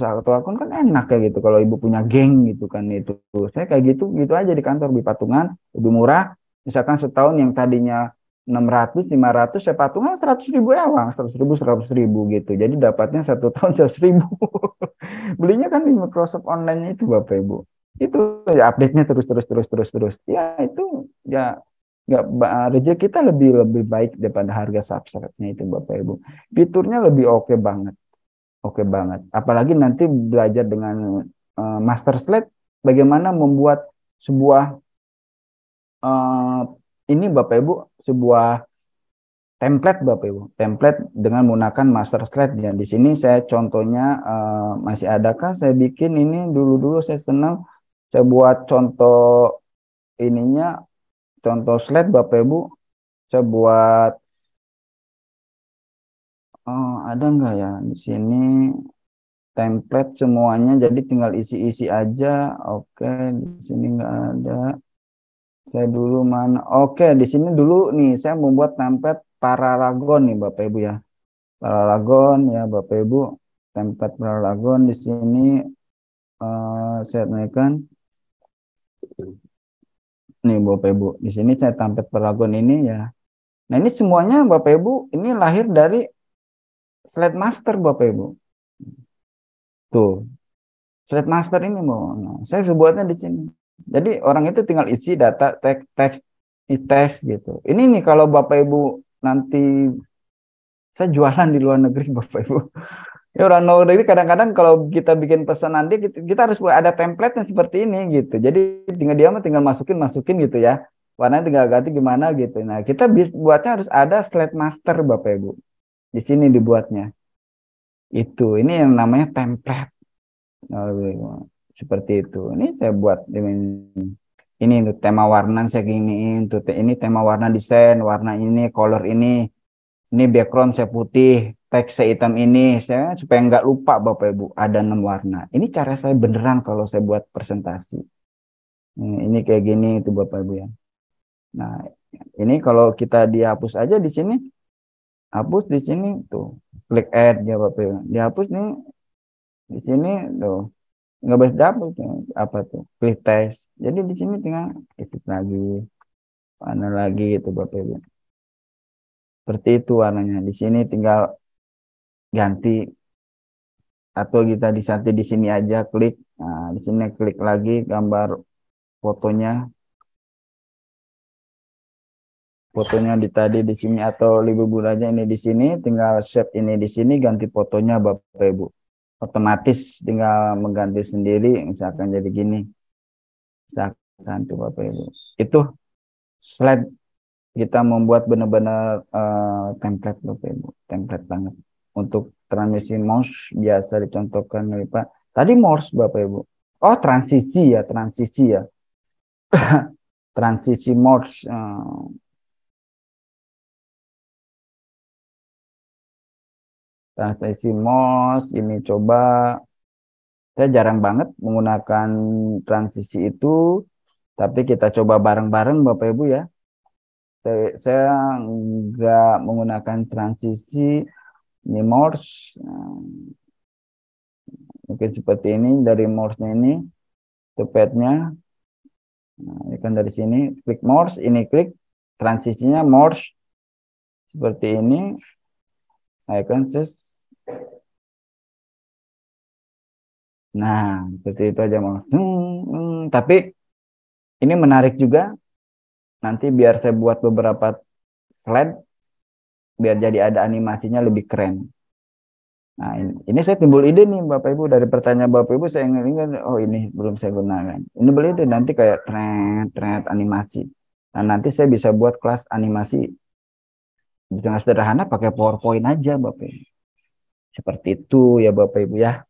kan enak ya gitu kalau Ibu punya geng gitu kan itu. Saya kayak gitu aja di kantor beli patungan lebih murah. Misalkan setahun yang tadinya 600, 500 saya patungan 100.000 ya bang, 100.000 gitu. Jadi dapatnya satu tahun 100.000. Belinya kan di Microsoft Online itu Bapak Ibu. Itu ya update-nya terus. Ya itu ya reject kita lebih baik daripada harga substratenya itu Bapak Ibu. Fiturnya lebih oke banget. Oke banget. Apalagi nanti belajar dengan master slide bagaimana membuat sebuah ini Bapak Ibu, sebuah template Bapak Ibu, template dengan menggunakan master slide ya. Di sini saya contohnya masih adakah saya bikin ini dulu saya senang saya buat contoh ininya, contoh slide Bapak Ibu, saya buat ada nggak ya di sini template semuanya, jadi tinggal isi-isi aja. Oke, di sini nggak ada. Saya dulu mana? Oke, di sini dulu nih saya membuat template Paralagon nih Bapak Ibu ya. Paralagon ya Bapak Ibu, template Paralagon di sini saya naikkan. Nih Bapak Ibu, di sini saya template Paralagon ini ya. Nah, ini semuanya Bapak Ibu ini lahir dari slide master Bapak Ibu. Tuh. Slide master ini mau. Nah, saya buatnya di sini. Jadi orang itu tinggal isi data teks gitu. Ini nih kalau Bapak Ibu nanti saya jualan di luar negeri Bapak Ibu. Ya orang luar negeri kadang-kadang kalau kita bikin pesanan dia kita harus ada template yang seperti ini gitu. Jadi tinggal masukin gitu ya. Warnanya tinggal ganti gimana gitu. Nah, kita buatnya harus ada slide master Bapak Ibu. Di sini dibuatnya. Itu ini yang namanya template. Seperti itu. Ini saya buat ini tema warna saya giniin tuh, ini tema warna desain, warna ini, color ini background saya putih, teks saya hitam ini, saya supaya nggak lupa Bapak Ibu ada 6 warna. Ini cara saya beneran kalau saya buat presentasi. Ini kayak gini itu Bapak Ibu ya. Nah, ini kalau kita dihapus aja di sini, hapus di sini tuh, klik add ya Bapak Ibu. Dihapus nih di sini tuh. Nggak bisa dapet apa tuh klik test, jadi di sini tinggal isi lagi warna lagi gitu Bapak Ibu, seperti itu warnanya. Di sini tinggal ganti atau kita disanti di sini aja klik. Nah, di sini klik lagi gambar fotonya di tadi di sini atau lebih aja ini di sini, tinggal save ini di sini, ganti fotonya Bapak Ibu. Otomatis tinggal mengganti sendiri, misalkan jadi gini, misalkan tuh Bapak Ibu. Itu slide kita membuat benar-benar template Bapak Ibu, template banget. Untuk transmisi mouse biasa dicontohkan nih Pak. Tadi mouse Bapak Ibu. Oh transisi ya, transisi mouse. Transisi mouse ini coba. Saya jarang banget menggunakan transisi itu, tapi kita coba bareng-bareng Bapak Ibu ya. Saya nggak menggunakan transisi ini Morse. Mungkin seperti ini dari Morse-nya ini, tepatnya. Nah, ini kan dari sini klik Morse, ini klik transisinya Morse seperti ini. Icon ses. Nah, seperti itu aja mau. Tapi ini menarik juga. Nanti biar saya buat beberapa slide biar jadi ada animasinya lebih keren. Nah, ini saya timbul ide nih Bapak Ibu, dari pertanyaan Bapak Ibu saya ingat, oh ini belum saya gunakan. Ini boleh ide nanti kayak tren animasi. Nah, nanti saya bisa buat kelas animasi dengan sederhana pakai PowerPoint aja Bapak Ibu. Seperti itu ya Bapak Ibu ya.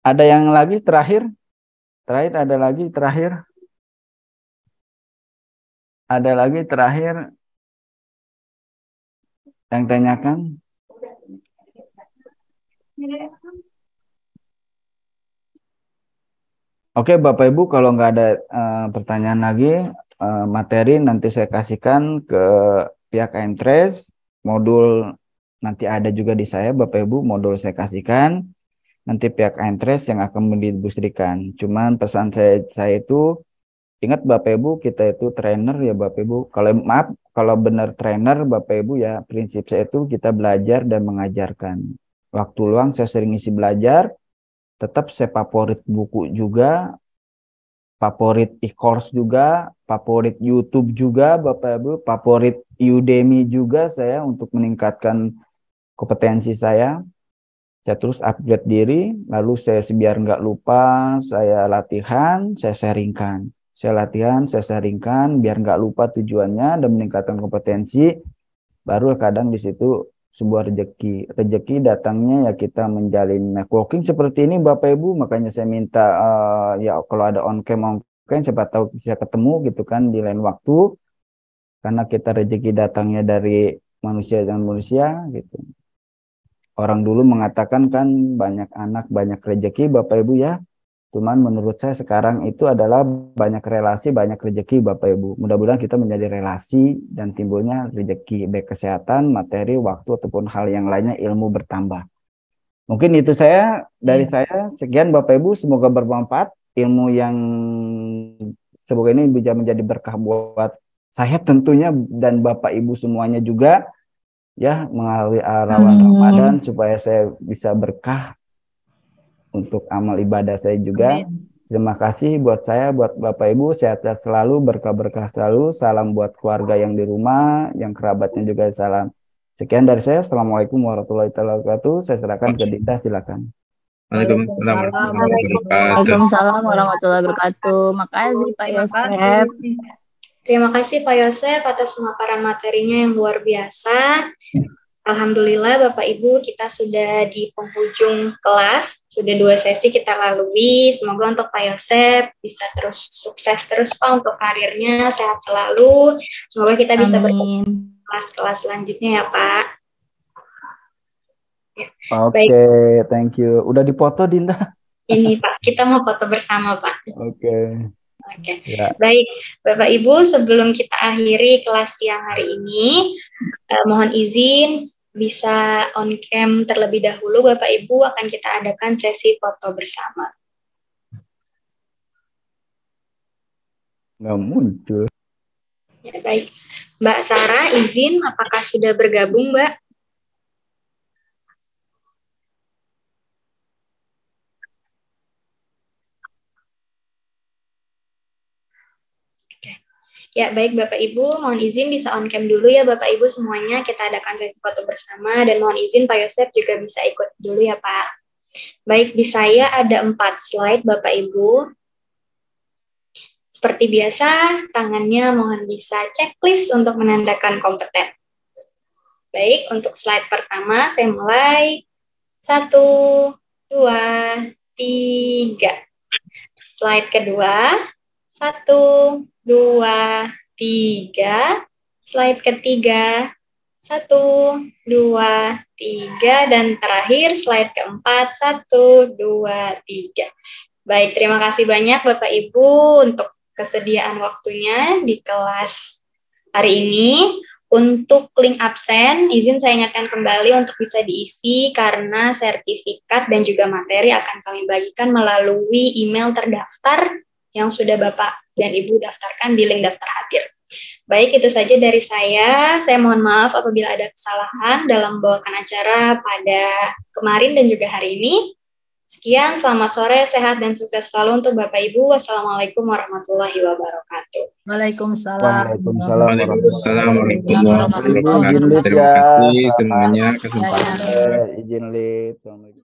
Ada yang lagi terakhir? Ada lagi terakhir? Ada lagi terakhir yang tanyakan? Oke Bapak Ibu, kalau nggak ada pertanyaan lagi, materi nanti saya kasihkan ke pihak Entres. Modul nanti ada juga di saya Bapak Ibu, modul saya kasihkan. Nanti pihak Entres yang akan mendistribusikan. Cuman pesan saya itu, ingat Bapak Ibu, kita itu trainer ya Bapak Ibu. Kalau benar trainer Bapak Ibu ya, prinsip saya itu kita belajar dan mengajarkan. Waktu luang saya sering isi belajar, tetap saya favorit buku juga. favorit e-course juga, favorit YouTube juga Bapak Ibu, favorit Udemy juga saya untuk meningkatkan kompetensi saya. Saya terus upgrade diri, lalu saya biar nggak lupa, saya latihan, saya sharingkan. Saya latihan, saya sharingkan, biar nggak lupa tujuannya dan meningkatkan kompetensi. Baru kadang di situ sebuah rezeki. Rezeki datangnya ya kita menjalin networking seperti ini Bapak Ibu, makanya saya minta ya kalau ada on cam siapa tahu bisa ketemu gitu kan di lain waktu. Karena kita rezeki datangnya dari manusia dan manusia gitu. Orang dulu mengatakan kan banyak anak, banyak rezeki Bapak Ibu ya. Cuman menurut saya sekarang itu adalah banyak relasi, banyak rezeki Bapak Ibu. Mudah-mudahan kita menjadi relasi dan timbulnya rezeki, baik kesehatan, materi, waktu, ataupun hal yang lainnya ilmu bertambah. Mungkin itu saya, dari saya. Sekian Bapak Ibu, semoga bermanfaat. Ilmu yang semoga ini bisa menjadi berkah buat saya tentunya dan Bapak Ibu semuanya juga. Ya, melalui rawan Ramadan supaya saya bisa berkah untuk amal ibadah saya juga. Amin. Terima kasih buat saya, buat Bapak Ibu, sehat-sehat selalu, berkah-berkah selalu. Salam buat keluarga yang di rumah, yang kerabatnya juga salam. Sekian dari saya. Assalamualaikum warahmatullahi wabarakatuh. Saya serahkan ke Dinda, silakan. Waalaikumsalam warahmatullahi wabarakatuh. Makasih Pak Yosef. Terima kasih Pak Yosef atas pemaparan materinya yang luar biasa. Alhamdulillah Bapak Ibu, kita sudah di penghujung kelas, sudah 2 sesi kita lalui. Semoga untuk Pak Yosef bisa terus sukses terus Pak untuk karirnya, sehat selalu. Semoga kita bisa bertemu kelas-kelas selanjutnya ya Pak. Ya. Oke, thank you. Udah dipoto Dinda? Ini Pak, kita mau foto bersama Pak. Oke. Oke, baik Bapak Ibu, sebelum kita akhiri kelas siang hari ini, mohon izin bisa on cam terlebih dahulu. Bapak Ibu akan kita adakan sesi foto bersama. Nggak muncul. Ya, baik, Mbak Sarah izin, apakah sudah bergabung Mbak? Ya, baik Bapak Ibu, mohon izin bisa on cam dulu ya Bapak Ibu semuanya, kita adakan sesi foto bersama, dan mohon izin Pak Yosef juga bisa ikut dulu ya Pak. Baik, di saya ada 4 slide Bapak Ibu. Seperti biasa, tangannya mohon bisa checklist untuk menandakan kompeten. Baik, untuk slide pertama saya mulai. 1, 2, 3. Slide kedua, 1, 2, 3, slide ketiga, 1, 2, 3, dan terakhir slide keempat, 1, 2, 3. Baik, terima kasih banyak Bapak Ibu untuk kesediaan waktunya di kelas hari ini. Untuk link absen, izin saya ingatkan kembali untuk bisa diisi karena sertifikat dan juga materi akan kami bagikan melalui email terdaftar yang sudah Bapak dan Ibu daftarkan di link daftar hadir. Baik, itu saja dari saya. Saya mohon maaf apabila ada kesalahan dalam membawakan acara pada kemarin dan juga hari ini. Sekian, selamat sore, sehat dan sukses selalu untuk Bapak Ibu. Wassalamualaikum warahmatullahi wabarakatuh. Waalaikumsalam. Waalaikumsalam warahmatullahi wabarakatuh. Izin lead Terima ya. kasih semuanya kesempatan. Izin lead. Assalamualaikum.